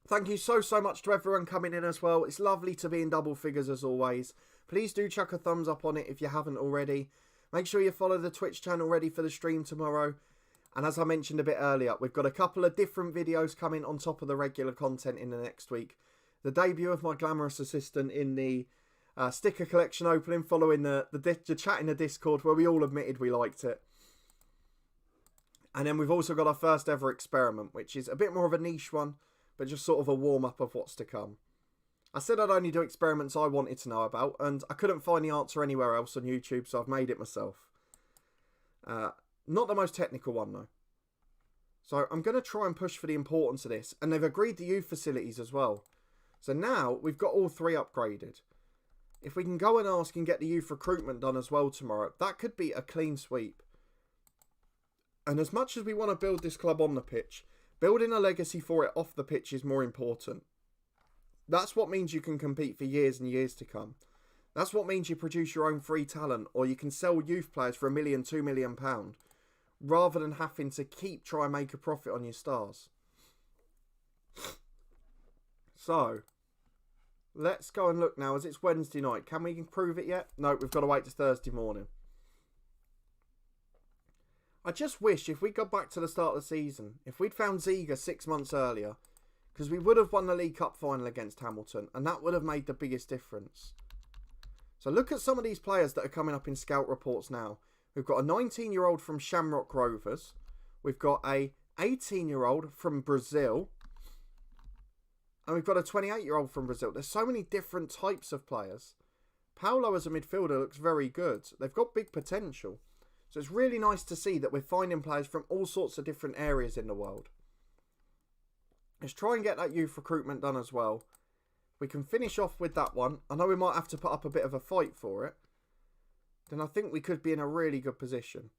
Thank you so much to everyone coming in as well. It's lovely to be in double figures as always. Please do chuck a thumbs up on it if you haven't already. Make sure you follow the Twitch channel ready for the stream tomorrow. And as I mentioned a bit earlier, we've got a couple of different videos coming on top of the regular content in the next week. The debut of my glamorous assistant in the sticker collection opening, following the chat in the Discord where we all admitted we liked it. And then we've also got our first ever experiment, which is a bit more of a niche one, but just sort of a warm-up of what's to come. I said I'd only do experiments I wanted to know about, and I couldn't find the answer anywhere else on YouTube, so I've made it myself. Not the most technical one, though. So I'm going to try and push for the importance of this, and they've agreed the youth facilities as well. So now we've got all 3 upgraded. If we can go and ask and get the youth recruitment done as well tomorrow, that could be a clean sweep. And as much as we want to build this club on the pitch, building a legacy for it off the pitch is more important. That's what means you can compete for years and years to come. That's what means you produce your own free talent, or you can sell youth players for £1 million, £2 million, rather than having to try and make a profit on your stars. So, let's go and look now, as it's Wednesday night. Can we improve it yet? No, we've got to wait to Thursday morning. I just wish, if we got back to the start of the season, if we'd found Ziga 6 months earlier, because we would have won the League Cup final against Hamilton, and that would have made the biggest difference. So look at some of these players that are coming up in scout reports now. We've got a 19-year-old from Shamrock Rovers. We've got a 18-year-old from Brazil. And we've got a 28-year-old from Brazil. There's so many different types of players. Paulo as a midfielder looks very good. They've got big potential. So it's really nice to see that we're finding players from all sorts of different areas in the world. Let's try and get that youth recruitment done as well. We can finish off with that one. I know we might have to put up a bit of a fight for it. Then I think we could be in a really good position.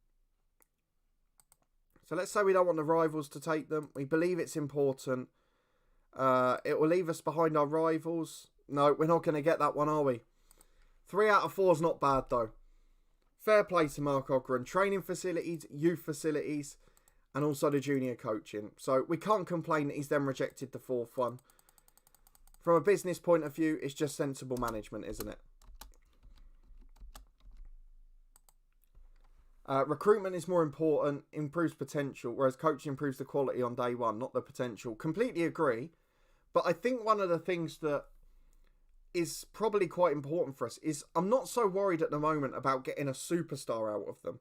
So let's say we don't want the rivals to take them. We believe it's important. It will leave us behind our rivals. No, we're not going to get that one, are we? 3 out of 4 is not bad, though. Fair play to Mark Ogren. Training facilities, youth facilities, and also the junior coaching. So we can't complain that he's then rejected the 4th one. From a business point of view, it's just sensible management, isn't it? Recruitment is more important, improves potential, whereas coaching improves the quality on day one, not the potential. Completely agree. But I think one of the things that is probably quite important for us is I'm not so worried at the moment about getting a superstar out of them.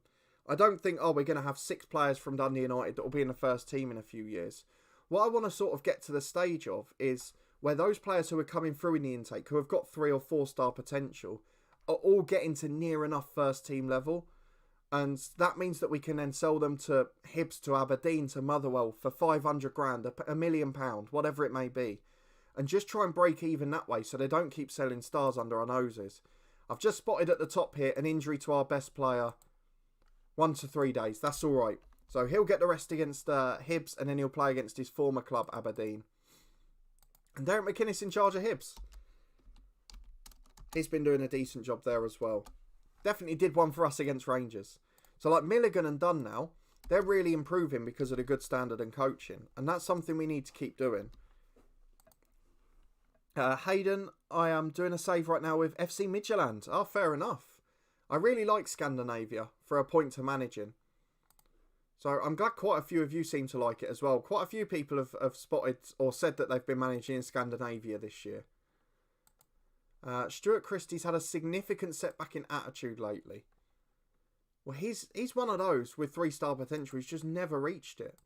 I don't think, we're going to have 6 players from Dundee United that will be in the first team in a few years. What I want to sort of get to the stage of is where those players who are coming through in the intake, who have got 3 or 4 star potential, are all getting to near enough first team level. And that means that we can then sell them to Hibs, to Aberdeen, to Motherwell for 500 grand, £1 million, whatever it may be. And just try and break even that way so they don't keep selling stars under our noses. I've just spotted at the top here an injury to our best player. 1 to 3 days. That's all right. So he'll get the rest against Hibs, and then he'll play against his former club, Aberdeen. And Derek McInnes in charge of Hibs. He's been doing a decent job there as well. Definitely did one for us against Rangers. So like Milligan and Dunn now, they're really improving because of the good standard and coaching. And that's something we need to keep doing. Hayden, I am doing a save right now with FC Midtjylland. Oh, fair enough. I really like Scandinavia for a point to managing. So I'm glad quite a few of you seem to like it as well. Quite a few people have spotted or said that they've been managing in Scandinavia this year. Stuart Christie's had a significant setback in attitude lately. Well, he's one of those with 3-star potential. He's just never reached it.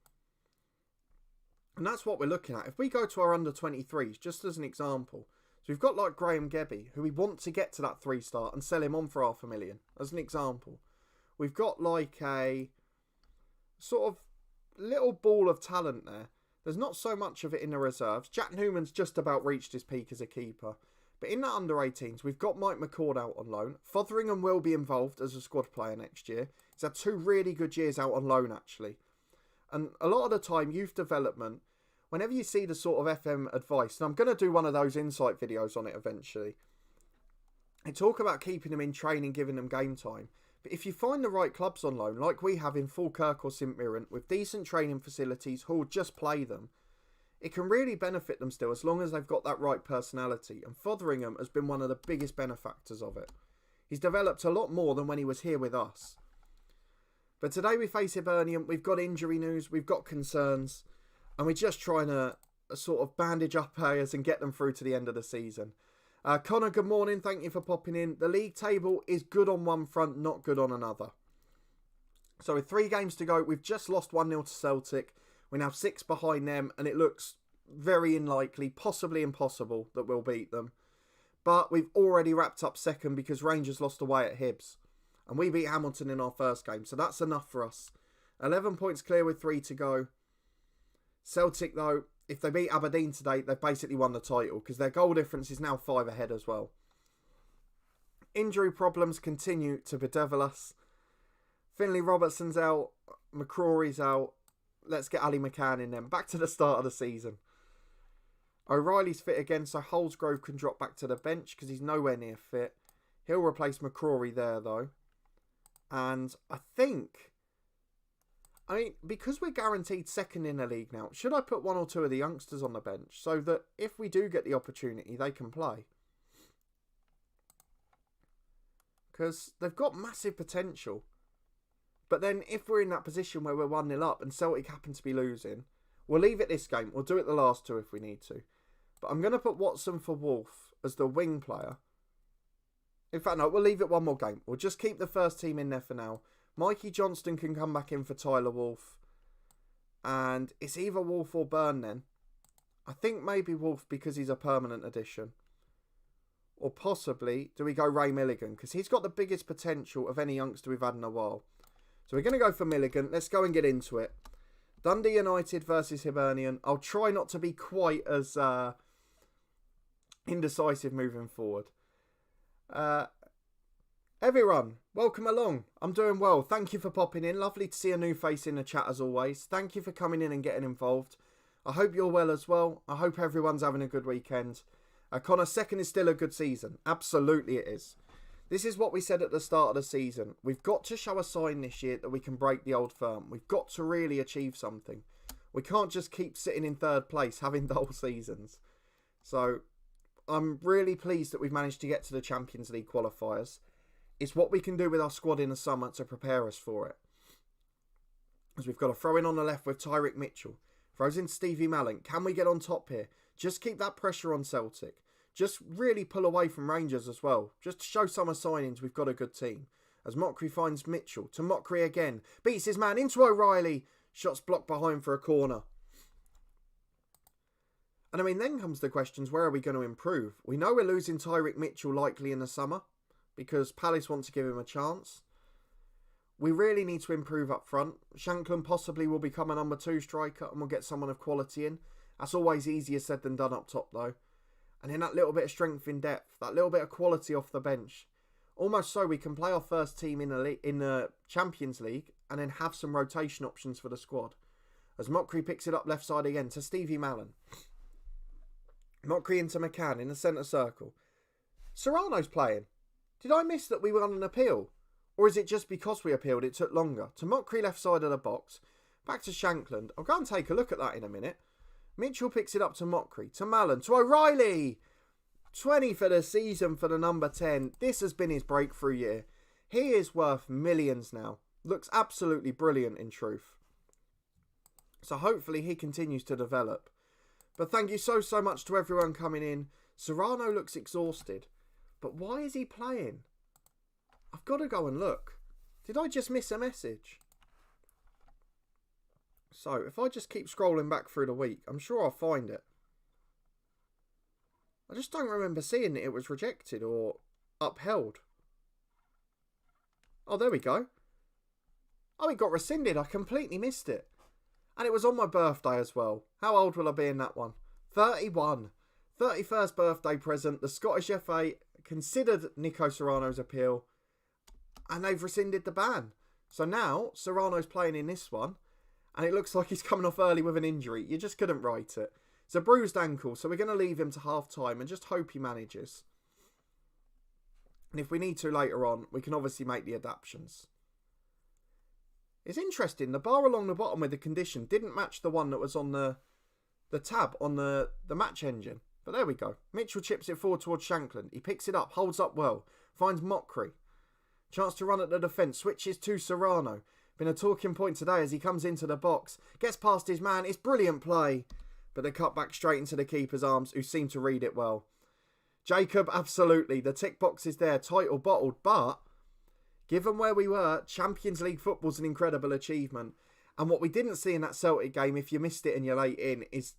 And that's what we're looking at. If we go to our under-23s, just as an example. So we've got like Graham Gebby, who we want to get to that 3-star and sell him on for $500,000, as an example. We've got like a sort of little ball of talent there. There's not so much of it in the reserves. Jack Newman's just about reached his peak as a keeper. But in that under-18s, we've got Mike McCord out on loan. Fotheringham will be involved as a squad player next year. He's had 2 really good years out on loan, actually. And a lot of the time, youth development, whenever you see the sort of FM advice, and I'm going to do one of those insight videos on it eventually, they talk about keeping them in training, giving them game time. But if you find the right clubs on loan, like we have in Falkirk or St Mirren, with decent training facilities who will just play them, it can really benefit them still as long as they've got that right personality. And Fotheringham has been one of the biggest benefactors of it. He's developed a lot more than when he was here with us. But today we face Hibernian. We've got injury news. We've got concerns. And we're just trying to sort of bandage up players and get them through to the end of the season. Connor, good morning. Thank you for popping in. The league table is good on one front, not good on another. So with 3 games to go, we've just lost 1-0 to Celtic. We now have 6 behind them, and it looks very unlikely, possibly impossible, that we'll beat them. But we've already wrapped up second because Rangers lost away at Hibs. And we beat Hamilton in our first game, so that's enough for us. 11 points clear with 3 to go. Celtic, though, if they beat Aberdeen today, they've basically won the title because their goal difference is now 5 ahead as well. Injury problems continue to bedevil us. Finlay Robertson's out. McCrory's out. Let's get Ali McCann in then. Back to the start of the season. O'Reilly's fit again, so Holsgrove can drop back to the bench because he's nowhere near fit. He'll replace McCrory there, though. And I think I mean, because we're guaranteed second in the league now, should I put one or two of the youngsters on the bench so that if we do get the opportunity, they can play? Because they've got massive potential. But then if we're in that position where we're 1-0 up and Celtic happen to be losing, we'll leave it this game. We'll do it the last two if we need to. But I'm going to put Watson for Wolf as the wing player. In fact, no, we'll leave it one more game. We'll just keep the first team in there for now. Mikey Johnston can come back in for Tyler Wolf. And it's either Wolf or Byrne then. I think maybe Wolf because he's a permanent addition. Or possibly, do we go Ray Milligan? Because he's got the biggest potential of any youngster we've had in a while. So we're going to go for Milligan. Let's go and get into it. Dundee United versus Hibernian. I'll try not to be quite as indecisive moving forward. Everyone, welcome along. I'm doing well. Thank you for popping in. Lovely to see a new face in the chat as always. Thank you for coming in and getting involved. I hope you're well as well. I hope everyone's having a good weekend. Connor, second is still a good season. Absolutely it is. This is what we said at the start of the season. We've got to show a sign this year that we can break the old firm. We've got to really achieve something. We can't just keep sitting in third place having dull seasons. So I'm really pleased that we've managed to get to the Champions League qualifiers. It's what we can do with our squad in the summer to prepare us for it. As we've got a throw in on the left with Tyrick Mitchell. Throws in Stevie Mallon. Can we get on top here? Just keep that pressure on Celtic. Just really pull away from Rangers as well. Just to show summer signings we've got a good team. As Mockery finds Mitchell. To Mockery again. Beats his man into O'Reilly. Shots blocked behind for a corner. And I mean, then comes the questions, where are we going to improve? We know we're losing Tyrick Mitchell likely in the summer. Because Palace want to give him a chance. We really need to improve up front. Shankland possibly will become a number 2 striker and we'll get someone of quality in. That's always easier said than done up top though. And then that little bit of strength in depth, that little bit of quality off the bench. Almost so we can play our first team in the Champions League and then have some rotation options for the squad. As Mockery picks it up left side again to Stevie Mallon. Mockery into McCann in the centre circle. Serrano's playing. Did I miss that we were on an appeal? Or is it just because we appealed it took longer? To Mockery left side of the box. Back to Shankland. I'll go and take a look at that in a minute. Mitchell picks it up to Mockery. To Mallon. To O'Reilly. 20 for the season for the number 10. This has been his breakthrough year. He is worth millions now. Looks absolutely brilliant in truth. So hopefully he continues to develop. But thank you so much to everyone coming in. Serrano looks exhausted. But why is he playing? I've got to go and look. Did I just miss a message? So, if I just keep scrolling back through the week, I'm sure I'll find it. I just don't remember seeing that it was rejected or upheld. Oh, there we go. Oh, it got rescinded. I completely missed it. And it was on my birthday as well. How old will I be in that one? 31. 31st birthday present. The Scottish FA considered Nico Serrano's appeal. And they've rescinded the ban. So now, Serrano's playing in this one. And it looks like he's coming off early with an injury. You just couldn't write it. It's a bruised ankle. So we're going to leave him to half time. And just hope he manages. And if we need to later on, we can obviously make the adaptations. It's interesting. The bar along the bottom with the condition didn't match the one that was on the tab on the match engine. But there we go. Mitchell chips it forward towards Shankland. He picks it up. Holds up well. Finds Mockery. Chance to run at the defence. Switches to Serrano. Been a talking point today as he comes into the box. Gets past his man. It's brilliant play. But they cut back straight into the keeper's arms, who seem to read it well. Jacob, absolutely. The tick box is there. Title bottled. But given where we were, Champions League football's an incredible achievement. And what we didn't see in that Celtic game, if you missed it and you're late in, is...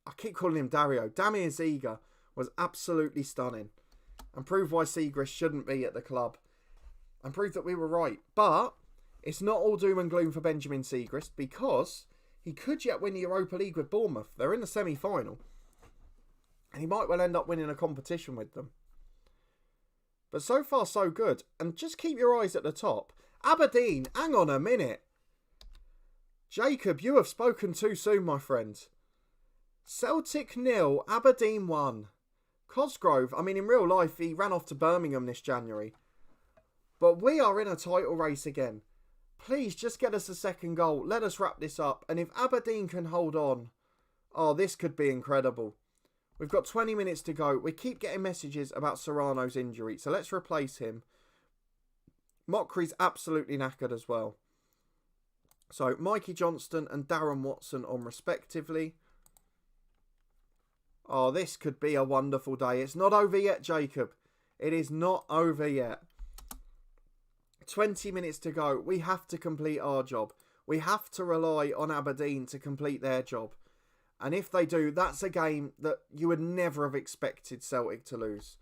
I keep calling him Dario. Damir Ziga was absolutely stunning. And proved why Siegrist shouldn't be at the club. And proved that we were right. But it's not all doom and gloom for Benjamin Siegrist, because he could yet win the Europa League with Bournemouth. They're in the semi-final. And he might well end up winning a competition with them. But so far, so good. And just keep your eyes at the top. Aberdeen, hang on a minute. Jacob, you have spoken too soon, my friend. Celtic 0, Aberdeen 1. Cosgrove, I mean, in real life, he ran off to Birmingham this January. But we are in a title race again. Please, just get us a second goal. Let us wrap this up. And if Aberdeen can hold on, oh, this could be incredible. We've got 20 minutes to go. We keep getting messages about Serrano's injury, so let's replace him. Mockery's absolutely knackered as well. So, Mikey Johnston and Darren Watson on respectively. Oh, this could be a wonderful day. It's not over yet, Jacob. It is not over yet. 20 minutes to go. We have to complete our job. We have to rely on Aberdeen to complete their job. And if they do, that's a game that you would never have expected Celtic to lose.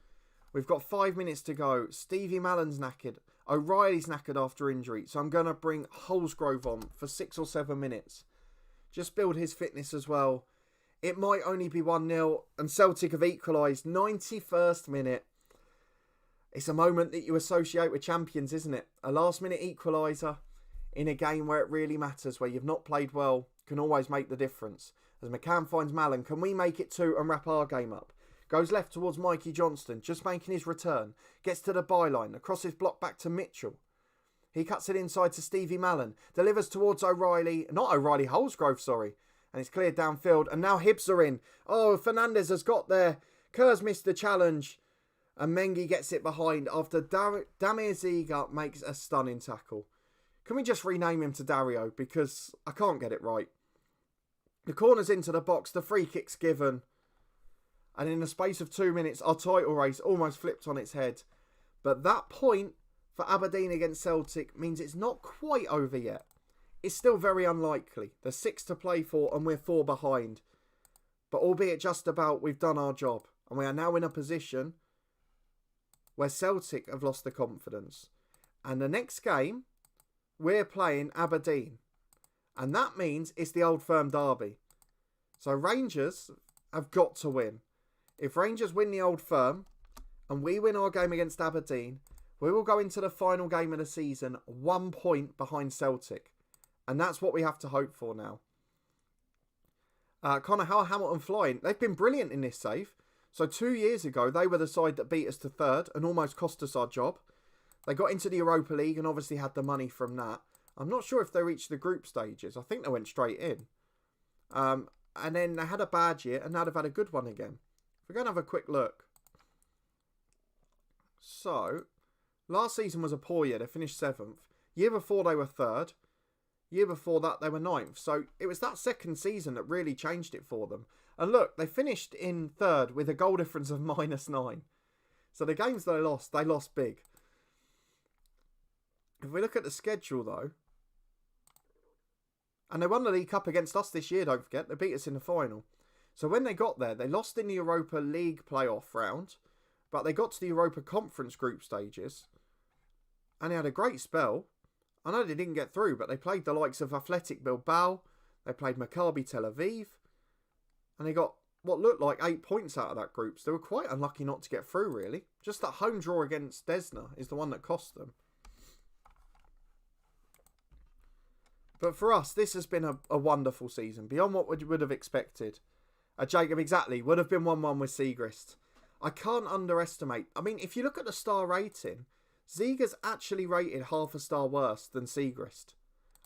We've got 5 minutes to go. Stevie Mallon's knackered. O'Reilly's knackered after injury. So I'm going to bring Holsgrove on for 6 or 7 minutes. Just build his fitness as well. It might only be 1-0. And Celtic have equalised. 91st minute. It's a moment that you associate with champions, isn't it? A last-minute equaliser in a game where it really matters, where you've not played well, can always make the difference. As McCann finds Mallon, can we make it 2 and wrap our game up? Goes left towards Mikey Johnston, just making his return. Gets to the byline, across his block back to Mitchell. He cuts it inside to Stevie Mallon. Delivers towards O'Reilly. Not O'Reilly, Holsgrove, sorry. And it's cleared downfield. And now Hibs are in. Oh, Fernandez has got there. Kerr's missed the challenge. And Mengi gets it behind after Damir Ziga makes a stunning tackle. Can we just rename him to Dario? Because I can't get it right. The corner's into the box. The free kick's given. And in the space of 2 minutes, our title race almost flipped on its head. But that point for Aberdeen against Celtic means it's not quite over yet. It's still very unlikely. There's 6 to play for and we're 4 behind. But albeit just about, we've done our job. And we are now in a position where Celtic have lost the confidence. And the next game, we're playing Aberdeen. And that means it's the Old Firm derby. So Rangers have got to win. If Rangers win the Old Firm and we win our game against Aberdeen, we will go into the final game of the season 1 point behind Celtic. And that's what we have to hope for now. Connor, how are Hamilton flying? They've been brilliant in this save. So 2 years ago, they were the side that beat us to third and almost cost us our job. They got into the Europa League and obviously had the money from that. I'm not sure if they reached the group stages. I think they went straight in. And then they had a bad year and now they've had a good one again. We're going to have a quick look. So, last season was a poor year. They finished 7th. Year before they were 3rd. Year before that they were 9th. So, it was that second season that really changed it for them. And look, they finished in 3rd with a goal difference of -9. So, the games they lost big. If we look at the schedule though, and they won the League Cup against us this year, don't forget. They beat us in the final. So when they got there, they lost in the Europa League playoff round, but they got to the Europa Conference group stages, and they had a great spell. I know they didn't get through, but they played the likes of Athletic Bilbao, they played Maccabi Tel Aviv, and they got what looked like 8 points out of that group. So they were quite unlucky not to get through, really. Just that home draw against Desna is the one that cost them. But for us, this has been a wonderful season, beyond what we would have expected. Jacob, exactly, would have been 1-1 with Siegrist. I can't underestimate. I mean, if you look at the star rating, Ziga's actually rated half a star worse than Siegrist.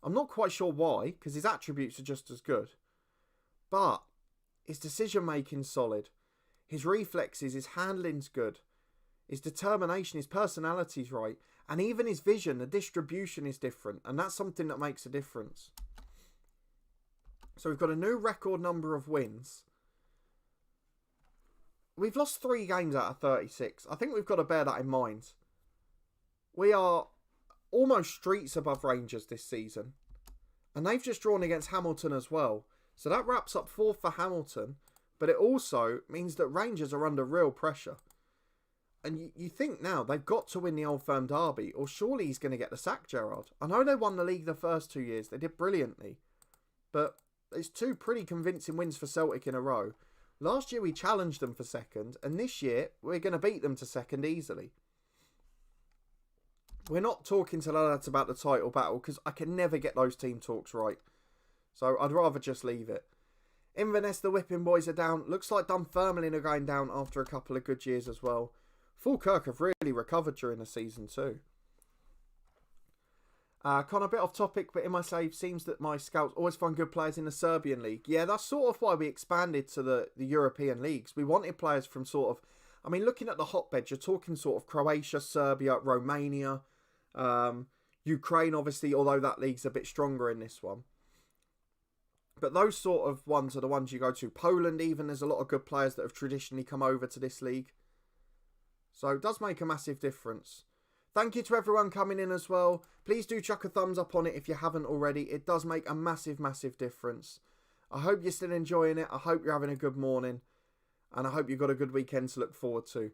I'm not quite sure why, because his attributes are just as good. But his decision-making's solid. His reflexes, his handling's good. His determination, his personality's right. And even his vision, the distribution is different. And that's something that makes a difference. So we've got a new record number of wins. We've lost 3 games out of 36. I think we've got to bear that in mind. We are almost streets above Rangers this season. And they've just drawn against Hamilton as well. So that wraps up 4th for Hamilton. But it also means that Rangers are under real pressure. And you think now they've got to win the Old Firm derby, or surely he's going to get the sack, Gerrard. I know they won the league the first 2 years. They did brilliantly. But it's 2 pretty convincing wins for Celtic in a row. Last year we challenged them for 2nd, and this year we're going to beat them to 2nd easily. We're not talking to the lads about the title battle because I can never get those team talks right. So I'd rather just leave it. Inverness, the Whipping Boys are down. Looks like Dunfermline are going down after a couple of good years as well. Falkirk have really recovered during the season too. Kind of a bit off topic, but in my save, seems that my scouts always find good players in the Serbian league. Yeah, that's sort of why we expanded to the European leagues. We wanted players from sort of, I mean, looking at the hotbed, you're talking sort of Croatia, Serbia, Romania, Ukraine, obviously, although that league's a bit stronger in this one. But those sort of ones are the ones you go to. Poland, even, there's a lot of good players that have traditionally come over to this league. So it does make a massive difference. Thank you to everyone coming in as well. Please do chuck a thumbs up on it if you haven't already. It does make a massive, massive difference. I hope you're still enjoying it. I hope you're having a good morning. And I hope you've got a good weekend to look forward to.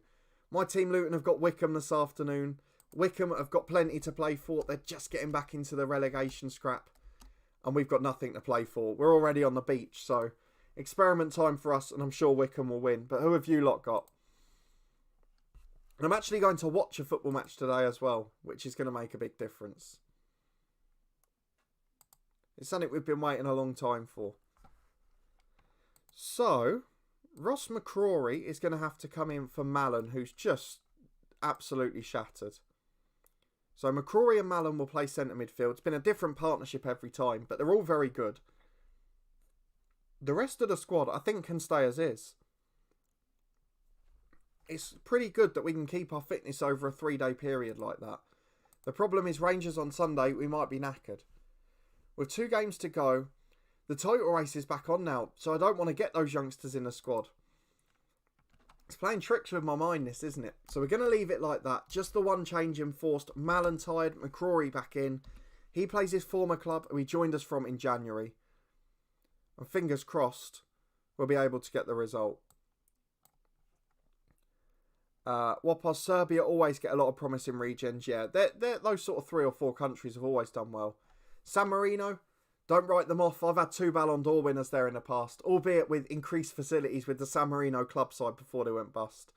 My team Luton have got Wycombe this afternoon. Wycombe have got plenty to play for. They're just getting back into the relegation scrap. And we've got nothing to play for. We're already on the beach. So experiment time for us. And I'm sure Wycombe will win. But who have you lot got? And I'm actually going to watch a football match today as well, which is going to make a big difference. It's something we've been waiting a long time for. So, Ross McCrory is going to have to come in for Mallon, who's just absolutely shattered. So McCrory and Mallon will play centre midfield. It's been a different partnership every time, but they're all very good. The rest of the squad, I think, can stay as is. It's pretty good that we can keep our fitness over a 3-day period like that. The problem is Rangers on Sunday, we might be knackered. With 2 games to go, the title race is back on now, so I don't want to get those youngsters in the squad. It's playing tricks with my mind, this, isn't it? So we're going to leave it like that. Just the one change enforced. Mallon tired, McCrory back in. He plays his former club, who he joined us from in January. And fingers crossed, we'll be able to get the result. Wapos, Serbia always get a lot of promising regens. Yeah, they're those sort of 3 or 4 countries have always done well. San Marino, don't write them off. I've had 2 Ballon d'Or winners there in the past, albeit with increased facilities with the San Marino club side before they went bust.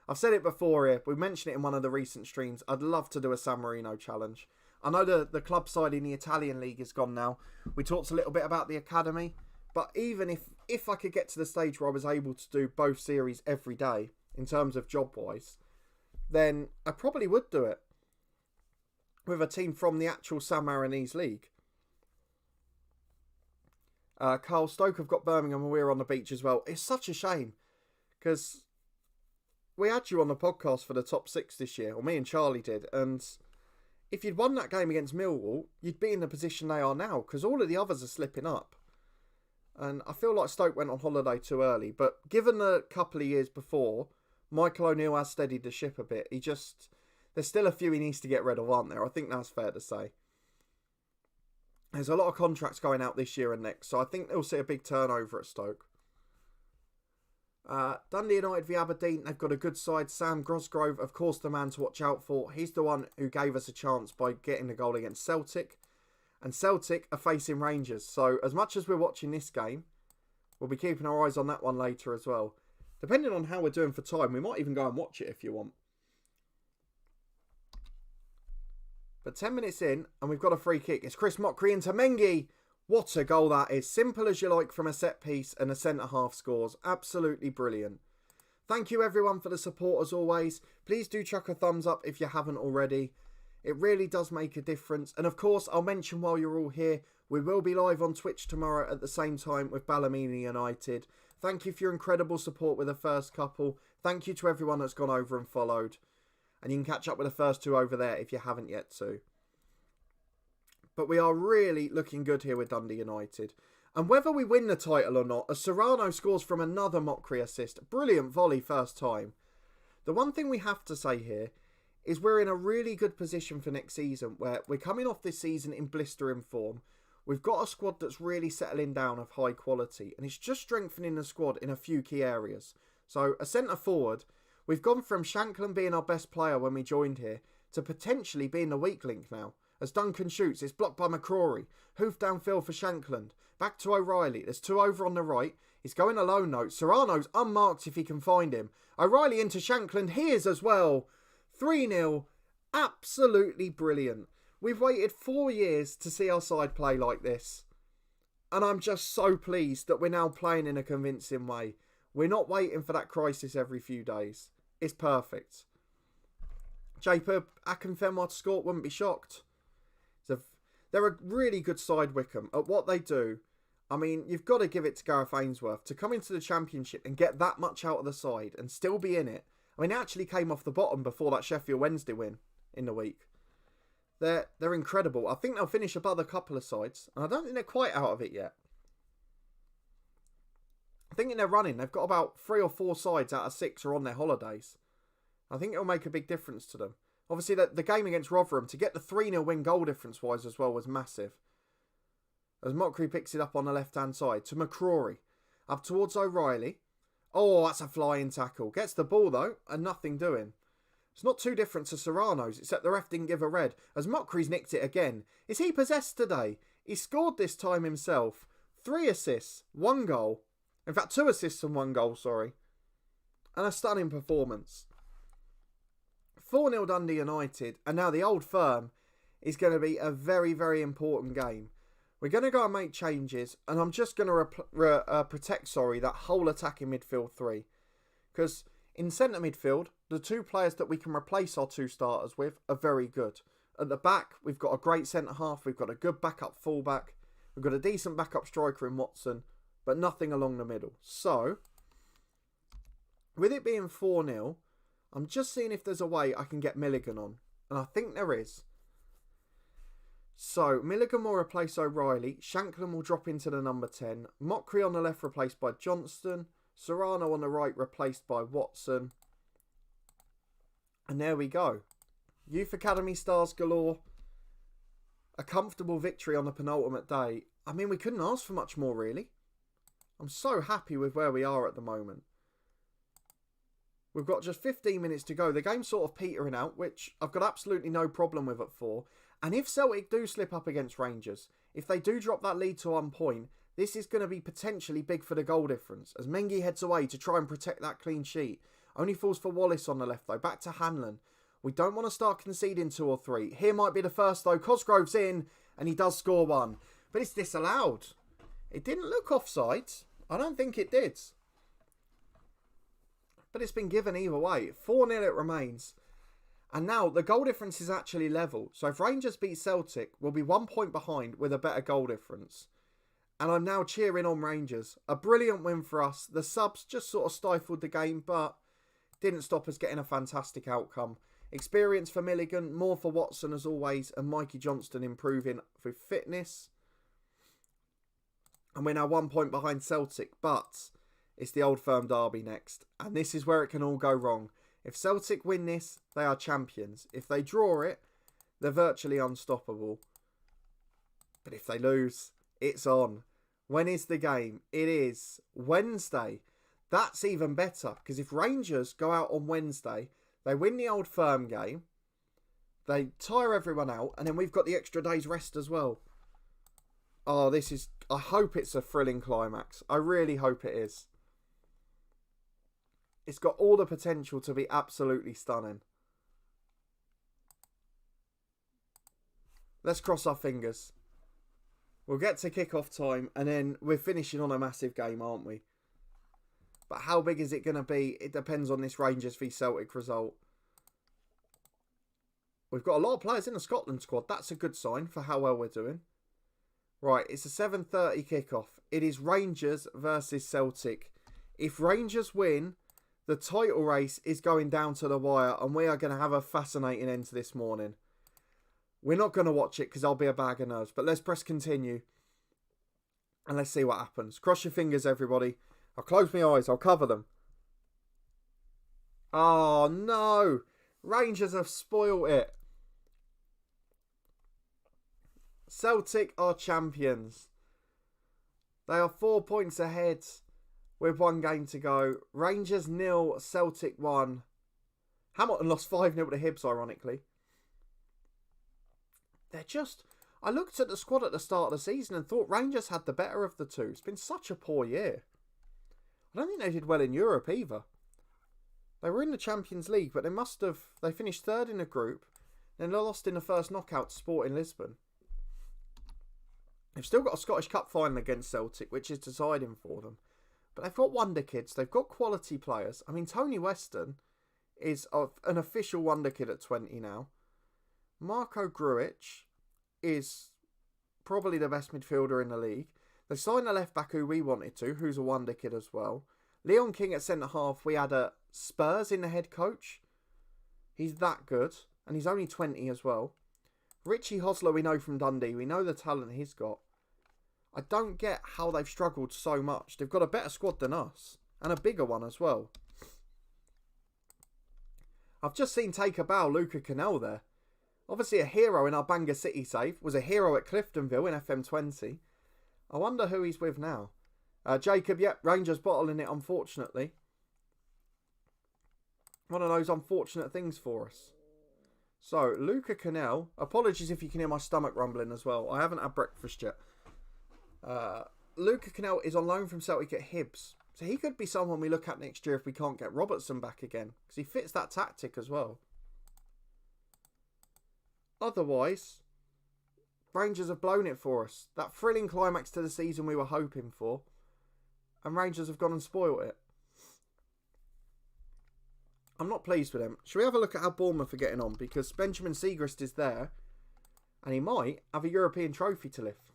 I've said it before here. We mentioned it in one of the recent streams. I'd love to do a San Marino challenge. I know the club side in the Italian league is gone now. We talked a little bit about the academy, but even if I could get to the stage where I was able to do both series every day, in terms of job-wise, then I probably would do it with a team from the actual San Marinese League. Carl Stoke have got Birmingham and we're on the beach as well. It's such a shame because we had you on the podcast for the top 6 this year, or me and Charlie did, and if you'd won that game against Millwall, you'd be in the position they are now because all of the others are slipping up. And I feel like Stoke went on holiday too early, but given the couple of years before, Michael O'Neill has steadied the ship a bit. There's still a few he needs to get rid of, aren't there? I think that's fair to say. There's a lot of contracts going out this year and next, so I think they'll see a big turnover at Stoke. Dundee United v Aberdeen, they've got a good side. Sam Grosgrove, of course, the man to watch out for. He's the one who gave us a chance by getting the goal against Celtic. And Celtic are facing Rangers, so as much as we're watching this game, we'll be keeping our eyes on that one later as well. Depending on how we're doing for time, we might even go and watch it if you want. But 10 minutes in, and we've got a free kick. It's Chris Mockery into Mengi. What a goal that is. Simple as you like from a set piece, and a centre-half scores. Absolutely brilliant. Thank you everyone for the support as always. Please do chuck a thumbs up if you haven't already. It really does make a difference. And of course, I'll mention while you're all here, we will be live on Twitch tomorrow at the same time with Ballymena United. Thank you for your incredible support with the first couple. Thank you to everyone that's gone over and followed. And you can catch up with the first 2 over there if you haven't yet too. But we are really looking good here with Dundee United. And whether we win the title or not, as Serrano scores from another Mockery assist. Brilliant volley first time. The one thing we have to say here is we're in a really good position for next season, where we're coming off this season in blistering form. We've got a squad that's really settling down of high quality, and it's just strengthening the squad in a few key areas. So a centre forward, we've gone from Shankland being our best player when we joined here to potentially being the weak link now. As Duncan shoots, it's blocked by McCrory. Hoof downfield for Shankland. Back to O'Reilly. There's 2 over on the right. He's going alone though. Serrano's unmarked if he can find him. O'Reilly into Shankland. He is as well. 3-0. Absolutely brilliant. We've waited 4 years to see our side play like this. And I'm just so pleased that we're now playing in a convincing way. We're not waiting for that crisis every few days. It's perfect. Jacob Akinfenwa to score, wouldn't be shocked. They're a really good side, Wickham, at what they do. I mean, you've got to give it to Gareth Ainsworth to come into the Championship and get that much out of the side and still be in it. I mean, they actually came off the bottom before that Sheffield Wednesday win in the week. They're incredible. I think they'll finish above a couple of sides, and I don't think they're quite out of it yet. I think in their running, they've got about 3 or 4 sides out of 6 are on their holidays. I think it'll make a big difference to them. Obviously, the game against Rotherham, to get the 3-0 win goal difference-wise as well, was massive. As Mockery picks it up on the left-hand side to McCrory. Up towards O'Reilly. Oh, that's a flying tackle. Gets the ball, though, and nothing doing. It's not too different to Serrano's, except the ref didn't give a red. As Mockery's nicked it again. Is he possessed today? He scored this time himself. 3 assists, 1 goal. In fact, 2 assists and 1 goal, sorry. And a stunning performance. 4-0 Dundee United, and now the Old Firm is going to be a very, very important game. We're going to go and make changes, and I'm just going to protect that whole attacking midfield 3. Because in centre midfield, the 2 players that we can replace our 2 starters with are very good. At the back, we've got a great centre half, we've got a good backup fullback, we've got a decent backup striker in Watson, but nothing along the middle. So, with it being 4-0, I'm just seeing if there's a way I can get Milligan on. And I think there is. So, Milligan will replace O'Reilly. Shankland will drop into the number 10. Mockery on the left replaced by Johnston. Serrano on the right replaced by Watson. And there we go. Youth Academy stars galore. A comfortable victory on the penultimate day. I mean, we couldn't ask for much more, really. I'm so happy with where we are at the moment. We've got just 15 minutes to go. The game's sort of petering out, which I've got absolutely no problem with at 4. And if Celtic do slip up against Rangers, if they do drop that lead to 1 point, this is going to be potentially big for the goal difference. As Mengi heads away to try and protect that clean sheet. Only falls for Wallace on the left though. Back to Hanlon. We don't want to start conceding 2 or 3. Here might be the first though. Cosgrove's in and he does score 1. But it's disallowed. It didn't look offside. I don't think it did. But it's been given either way. 4-0 it remains. And now the goal difference is actually level. So if Rangers beat Celtic, we'll be 1 point behind with a better goal difference. And I'm now cheering on Rangers. A brilliant win for us. The subs just sort of stifled the game, but didn't stop us getting a fantastic outcome. Experience for Milligan, more for Watson as always, and Mikey Johnston improving through fitness. And we're now 1 point behind Celtic, but it's the Old Firm derby next. And this is where it can all go wrong. If Celtic win this, they are champions. If they draw it, they're virtually unstoppable. But if they lose, it's on. When is the game? It is Wednesday. That's even better, because if Rangers go out on Wednesday, they win the Old Firm game, they tire everyone out, and then we've got the extra day's rest as well. Oh, this is... I hope it's a thrilling climax. I really hope it is. It's got all the potential to be absolutely stunning. Let's cross our fingers. We'll get to kick-off time, and then we're finishing on a massive game, aren't we? But how big is it going to be? It depends on this Rangers v Celtic result. We've got a lot of players in the Scotland squad. That's a good sign for how well we're doing. Right, it's a 7:30 kickoff. It is Rangers versus Celtic. If Rangers win, the title race is going down to the wire, and we are going to have a fascinating end to this morning. We're not going to watch it because I'll be a bag of nerves, but let's press continue. And let's see what happens. Cross your fingers, everybody. I'll close my eyes. I'll cover them. Oh, no. Rangers have spoiled it. Celtic are champions. They are 4 points ahead with 1 game to go. Rangers 0, Celtic 1. Hamilton lost 5-0 to Hibs, ironically. They're just... I looked at the squad at the start of the season and thought Rangers had the better of the two. It's been such a poor year. I don't think they did well in Europe either. They were in the Champions League, but they finished 3rd in the group, then they lost in the first knockout to Sporting Lisbon. They've still got a Scottish Cup final against Celtic, which is deciding for them. But they've got wonder kids, they've got quality players. I mean, Tony Weston is an official wonder kid at 20 now. Marco Grujic is probably the best midfielder in the league. They signed a left-back who we wanted to, who's a wonder kid as well. Leon King at centre-half, we had a Spurs in the head coach. He's that good, and he's only 20 as well. Richie Hosler we know from Dundee. We know the talent he's got. I don't get how they've struggled so much. They've got a better squad than us, and a bigger one as well. I've just seen take a bow Luca Canel there. Obviously a hero in our Bangor City save. Was a hero at Cliftonville in FM20. I wonder who he's with now. Jacob, yep, Rangers bottling it, unfortunately. One of those unfortunate things for us. So, Luca Canel. Apologies if you can hear my stomach rumbling as well. I haven't had breakfast yet. Luca Canel is on loan from Celtic at Hibs. So he could be someone we look at next year if we can't get Robertson back again. Because he fits that tactic as well. Otherwise, Rangers have blown it for us. That thrilling climax to the season we were hoping for. And Rangers have gone and spoiled it. I'm not pleased with them. Shall we have a look at how Bournemouth are getting on? Because Benjamin Siegrist is there. And he might have a European trophy to lift.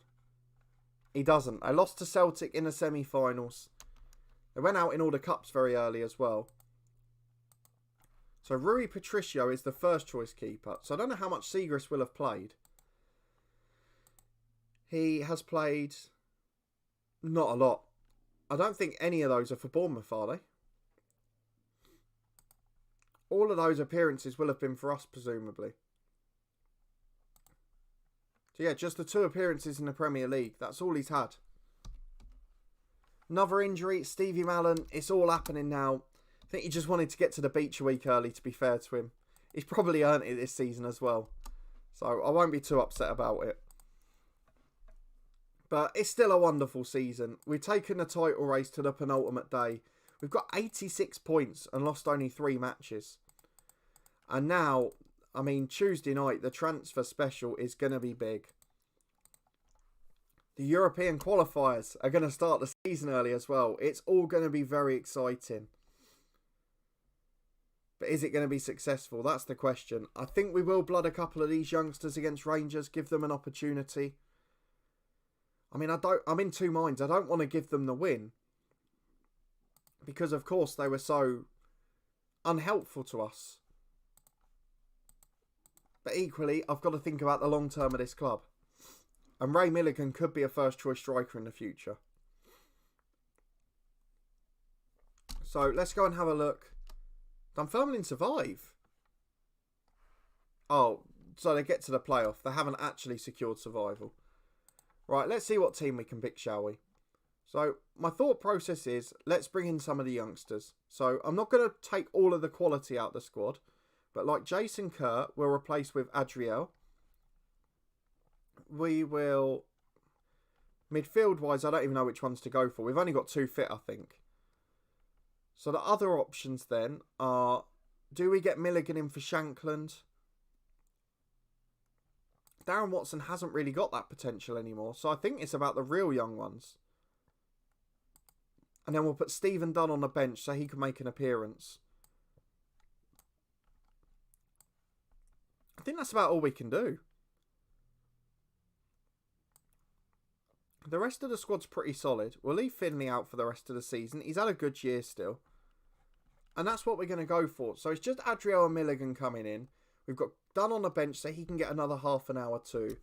He doesn't. They lost to Celtic in the semi-finals. They went out in all the cups very early as well. So Rui Patricio is the first choice keeper. So I don't know how much Siegrist will have played. He has played not a lot. I don't think any of those are for Bournemouth, are they? All of those appearances will have been for us, presumably. So yeah, just the 2 appearances in the Premier League. That's all he's had. Another injury, Stevie Mallon. It's all happening now. I think he just wanted to get to the beach a week early, to be fair to him. He's probably earned it this season as well. So I won't be too upset about it. But it's still a wonderful season. We've taken the title race to the penultimate day. We've got 86 points and lost only 3 matches. And now, I mean, Tuesday night, the transfer special is going to be big. The European qualifiers are going to start the season early as well. It's all going to be very exciting. But is it going to be successful? That's the question. I think we will blood a couple of these youngsters against Rangers, give them an opportunity. I mean, I'm in 2 minds. I don't want to give them the win. Because, of course, they were so unhelpful to us. But equally, I've got to think about the long term of this club. And Ray Milligan could be a first choice striker in the future. So, let's go and have a look. Dunfermline survive. Oh, so they get to the playoff. They haven't actually secured survival. Right, let's see what team we can pick, shall we? So, my thought process is, let's bring in some of the youngsters. So, I'm not going to take all of the quality out of the squad. But like Jason Kerr, we'll replace with Adriel. We will... Midfield-wise, I don't even know which ones to go for. We've only got 2 fit, I think. So the other options then are... Do we get Milligan in for Shankland? Darren Watson hasn't really got that potential anymore. So I think it's about the real young ones. And then we'll put Stephen Dunn on the bench so he can make an appearance. I think that's about all we can do. The rest of the squad's pretty solid. We'll leave Finley out for the rest of the season. He's had a good year still. And that's what we're going to go for. So it's just Adriel and Milligan coming in. We've got Dunn on the bench so he can get another half an hour too.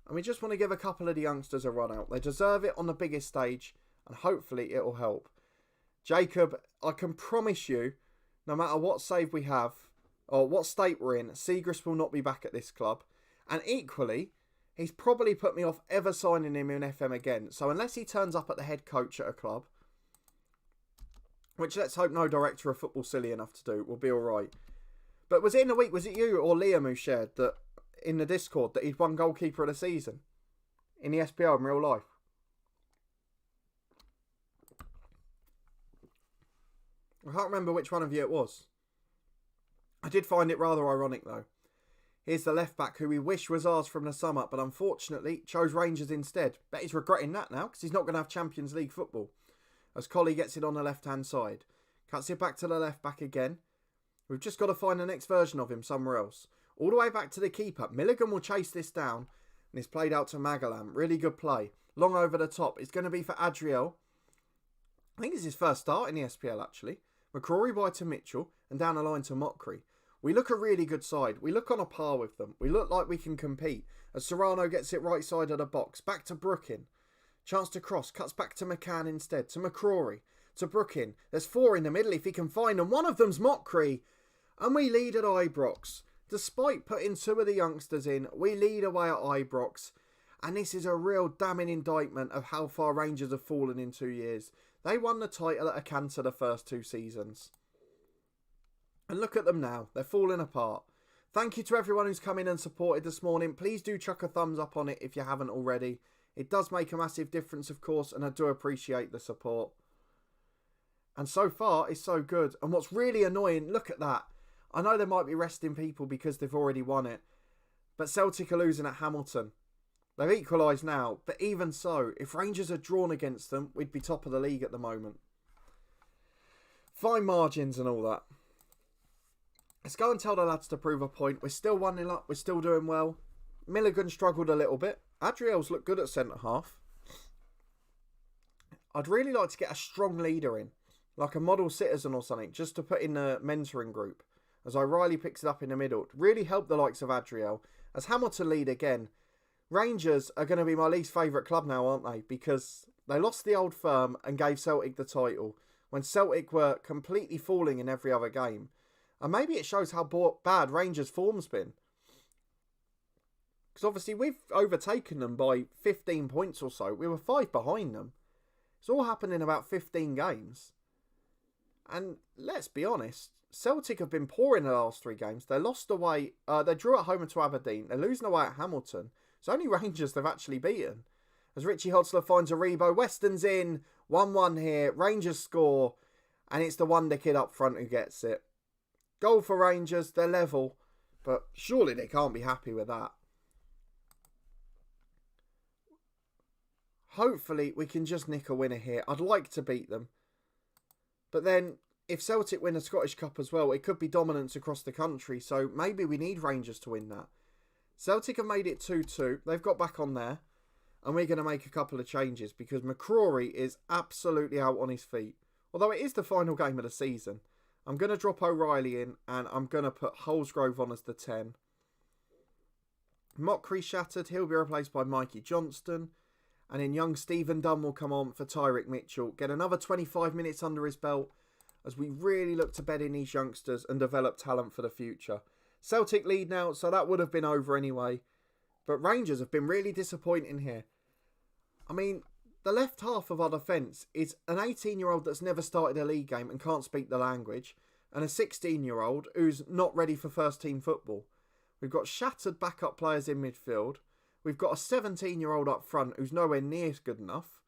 And we just want to give a couple of the youngsters a run out. They deserve it on the biggest stage. And hopefully it'll help. Jacob, I can promise you, no matter what save we have, or what state we're in, Siegrist will not be back at this club. And equally, he's probably put me off ever signing him in FM again. So unless he turns up at the head coach at a club, which let's hope no director of football silly enough to do, will be alright. But was it in the week, was it you or Liam who shared that in the Discord that he'd won goalkeeper of the season in the SPL in real life? I can't remember which one of you it was. I did find it rather ironic though. Here's the left back who we wish was ours from the summer, but unfortunately chose Rangers instead. Bet he's regretting that now because he's not going to have Champions League football. As Colley gets it on the left hand side. Cuts it back to the left back again. We've just got to find the next version of him somewhere else. All the way back to the keeper. Milligan will chase this down. And it's played out to Magalan. Really good play. Long over the top. It's going to be for Adriel. I think it's his first start in the SPL, actually. McCrory wide to Mitchell and down the line to Mockery. We look a really good side. We look on a par with them. We look like we can compete. As Serrano gets it right side of the box. Back to Brookin. Chance to cross. Cuts back to McCann instead. To McCrory. To Brookin. There's 4 in the middle if he can find them. One of them's Mockery. And we lead at Ibrox. Despite putting 2 of the youngsters in, we lead away at Ibrox. And this is a real damning indictment of how far Rangers have fallen in 2 years. They won the title at a canter the first 2 seasons. And look at them now. They're falling apart. Thank you to everyone who's come in and supported this morning. Please do chuck a thumbs up on it if you haven't already. It does make a massive difference, of course, and I do appreciate the support. And so far, it's so good. And what's really annoying, look at that. I know they might be resting people because they've already won it. But Celtic are losing at Hamilton. They've equalised now. But even so, if Rangers had drawn against them, we'd be top of the league at the moment. Fine margins and all that. Let's go and tell the lads to prove a point. We're still 1-0 up. We're still doing well. Milligan struggled a little bit. Adriel's looked good at centre-half. I'd really like to get a strong leader in. Like a model citizen or something. Just to put in the mentoring group. As O'Reilly picks it up in the middle. Really help the likes of Adriel. As Hamilton lead again. Rangers are going to be my least favourite club now, aren't they? Because they lost the old firm and gave Celtic the title. When Celtic were completely falling in every other game. And maybe it shows how bad Rangers' form's been. Because obviously we've overtaken them by 15 points or so. We were 5 behind them. It's all happened in about 15 games. And let's be honest, Celtic have been poor in the last 3 games. They lost away, they drew at home to Aberdeen. They're losing away at Hamilton. It's only Rangers they've actually beaten. As Richie Hodsler finds a rebo. Weston's in. 1-1 here. Rangers score. And it's the wonder kid up front who gets it. Goal for Rangers, they're level, but surely they can't be happy with that. Hopefully we can just nick a winner here. I'd like to beat them. But then, if Celtic win a Scottish Cup as well, it could be dominance across the country, so maybe we need Rangers to win that. Celtic have made it 2-2. They've got back on there, and we're going to make a couple of changes because McCrory is absolutely out on his feet. Although it is the final game of the season. I'm going to drop O'Reilly in and I'm going to put Holsgrove on as the 10. Mockery shattered. He'll be replaced by Mikey Johnston. And then young Stephen Dunn will come on for Tyrick Mitchell. Get another 25 minutes under his belt as we really look to bed in these youngsters and develop talent for the future. Celtic lead now, so that would have been over anyway. But Rangers have been really disappointing here. I mean, the left half of our defence is an 18-year-old that's never started a league game and can't speak the language, and a 16-year-old who's not ready for first-team football. We've got shattered backup players in midfield. We've got a 17-year-old up front who's nowhere near good enough.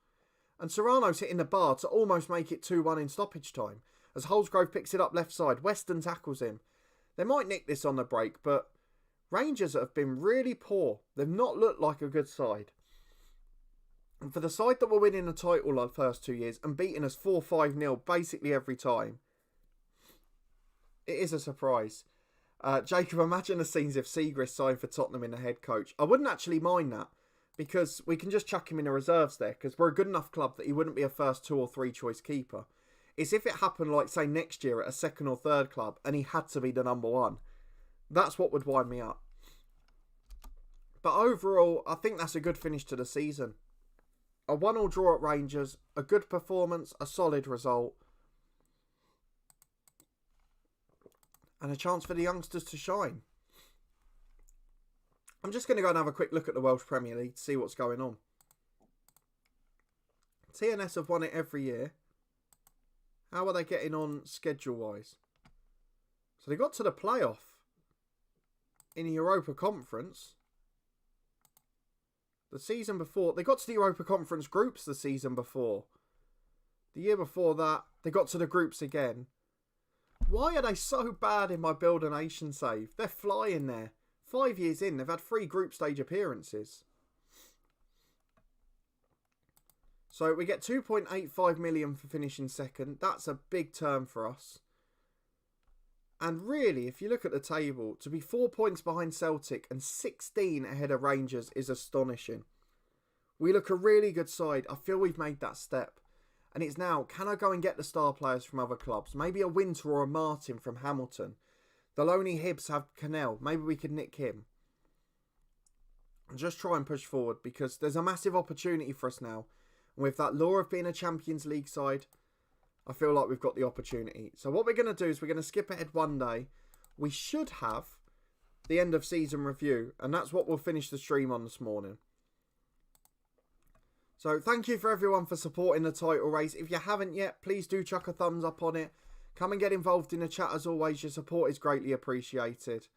And Serrano's hitting the bar to almost make it 2-1 in stoppage time. As Holsgrove picks it up left side, Weston tackles him. They might nick this on the break, but Rangers have been really poor. They've not looked like a good side. And for the side that were winning the title the first 2 years and beating us 4-5-0 basically every time, it is a surprise. Jacob, imagine the scenes if Seagrist signed for Tottenham in the head coach. I wouldn't actually mind that because we can just chuck him in the reserves there because we're a good enough club that he wouldn't be a first 2 or 3 choice keeper. It's if it happened like, say, next year at a 2nd or 3rd club and he had to be the number 1. That's what would wind me up. But overall, I think that's a good finish to the season. A 1-1 draw at Rangers, a good performance, a solid result. And a chance for the youngsters to shine. I'm just going to go and have a quick look at the Welsh Premier League to see what's going on. TNS have won it every year. How are they getting on schedule-wise? So they got to the playoff in the Europa Conference. The season before, they got to the Europa Conference groups the season before. The year before that, they got to the groups again. Why are they so bad in my Build a Nation save? They're flying there. 5 years in, they've had 3 group stage appearances. So we get 2.85 million for finishing second. That's a big term for us. And really, if you look at the table, to be 4 points behind Celtic and 16 ahead of Rangers is astonishing. We look a really good side. I feel we've made that step. And it's now, can I go and get the star players from other clubs? Maybe a Winter or a Martin from Hamilton. The lonely Hibs have Canel. Maybe we could nick him. And just try and push forward, because there's a massive opportunity for us now. And with that lure of being a Champions League side, I feel like we've got the opportunity. So what we're going to do is we're going to skip ahead one day. We should have the end of season review, and that's what we'll finish the stream on this morning. So thank you for everyone for supporting the title race. If you haven't yet, please do chuck a thumbs up on it. Come and get involved in the chat as always. Your support is greatly appreciated.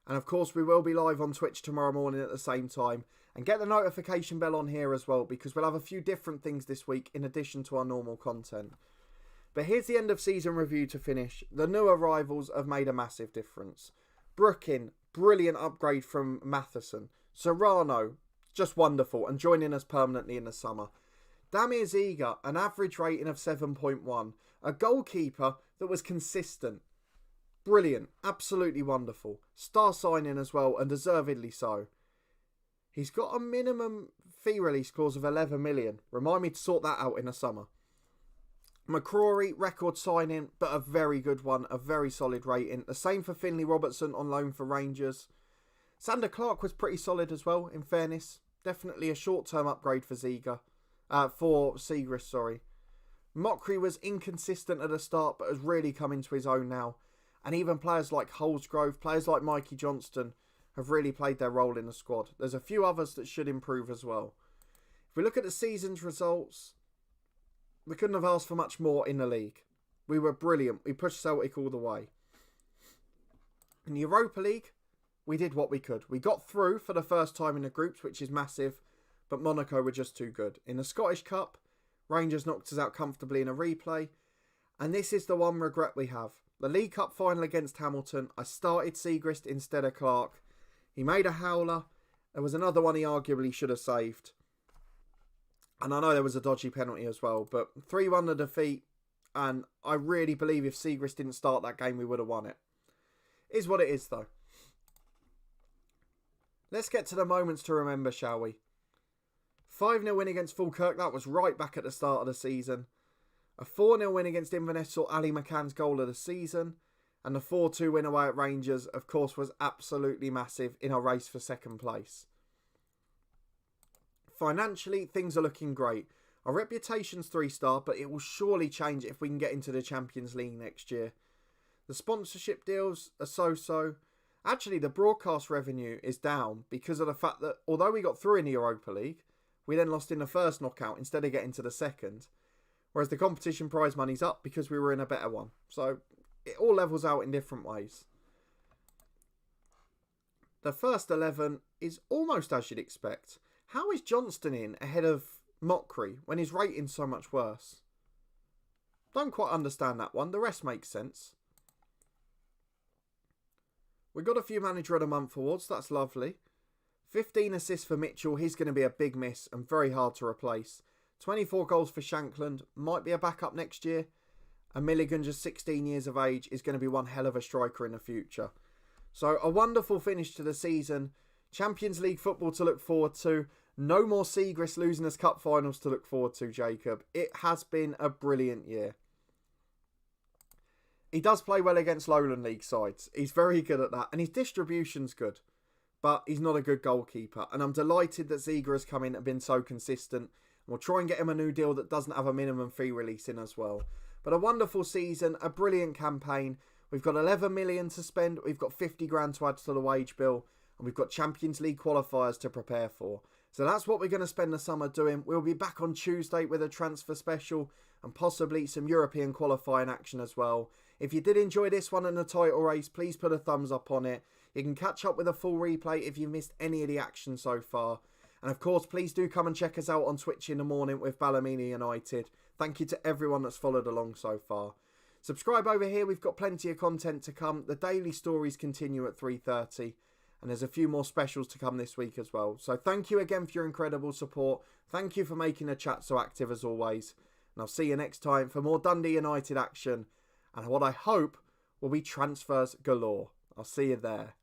And of course, we will be live on Twitch tomorrow morning at the same time. And get the notification bell on here as well, because we'll have a few different things this week in addition to our normal content. But here's the end of season review to finish. The new arrivals have made a massive difference. Brookin, brilliant upgrade from Matheson. Serrano, just wonderful, and joining us permanently in the summer. Damir Ziga, an average rating of 7.1. A goalkeeper that was consistent. Brilliant, absolutely wonderful. Star signing as well, and deservedly so. He's got a minimum fee release clause of 11 million. Remind me to sort that out in the summer. McCrory, record signing, but a very good one. A very solid rating. The same for Finlay Robertson on loan for Rangers. Sander Clark was pretty solid as well, in fairness. Definitely a short-term upgrade for Siegrist, sorry. Mockery was inconsistent at the start, but has really come into his own now. And even players like Holsgrove, players like Mikey Johnston, have really played their role in the squad. There's a few others that should improve as well. If we look at the season's results, we couldn't have asked for much more in the league. We were brilliant. We pushed Celtic all the way. In the Europa League, we did what we could. We got through for the first time in the groups, which is massive, but Monaco were just too good. In the Scottish Cup, Rangers knocked us out comfortably in a replay, and this is the one regret we have. The League Cup final against Hamilton, I started Siegrist instead of Clark. He made a howler. There was another one he arguably should have saved. And I know there was a dodgy penalty as well, but 3-1 the defeat, and I really believe if Siegrist didn't start that game, we would have won it. Is what it is, though. Let's get to the moments to remember, shall we? 5-0 win against Falkirk, that was right back at the start of the season. A 4-0 win against Inverness saw Ali McCann's goal of the season. And the 4-2 win away at Rangers, of course, was absolutely massive in our race for second place. Financially, things are looking great. Our reputation's 3-star, but it will surely change if we can get into the Champions League next year. The sponsorship deals are so-so. Actually, the broadcast revenue is down because of the fact that although we got through in the Europa League, we then lost in the first knockout instead of getting to the second. Whereas the competition prize money's up because we were in a better one. So it all levels out in different ways. The first 11 is almost as you'd expect. How is Johnston in ahead of Mockery when his rating's so much worse? Don't quite understand that one. The rest makes sense. We got a few Manager of the Month awards. That's lovely. 15 assists for Mitchell. He's going to be a big miss and very hard to replace. 24 goals for Shankland. Might be a backup next year. And Milligan, just 16 years of age, is going to be one hell of a striker in the future. So a wonderful finish to the season. Champions League football to look forward to. No more Siegrist losing us cup finals to look forward to, Jacob. It has been a brilliant year. He does play well against Lowland League sides. He's very good at that. And his distribution's good. But he's not a good goalkeeper. And I'm delighted that Ziga has come in and been so consistent. We'll try and get him a new deal that doesn't have a minimum fee release in as well. But a wonderful season, a brilliant campaign. We've got 11 million to spend. We've got 50 grand to add to the wage bill. And we've got Champions League qualifiers to prepare for. So that's what we're going to spend the summer doing. We'll be back on Tuesday with a transfer special and possibly some European qualifying action as well. If you did enjoy this one and the title race, please put a thumbs up on it. You can catch up with a full replay if you missed any of the action so far. And of course, please do come and check us out on Twitch in the morning with Ballymena United. Thank you to everyone that's followed along so far. Subscribe over here. We've got plenty of content to come. The daily stories continue at 3:30. And there's a few more specials to come this week as well. So thank you again for your incredible support. Thank you for making the chat so active as always. And I'll see you next time for more Dundee United action. And what I hope will be transfers galore. I'll see you there.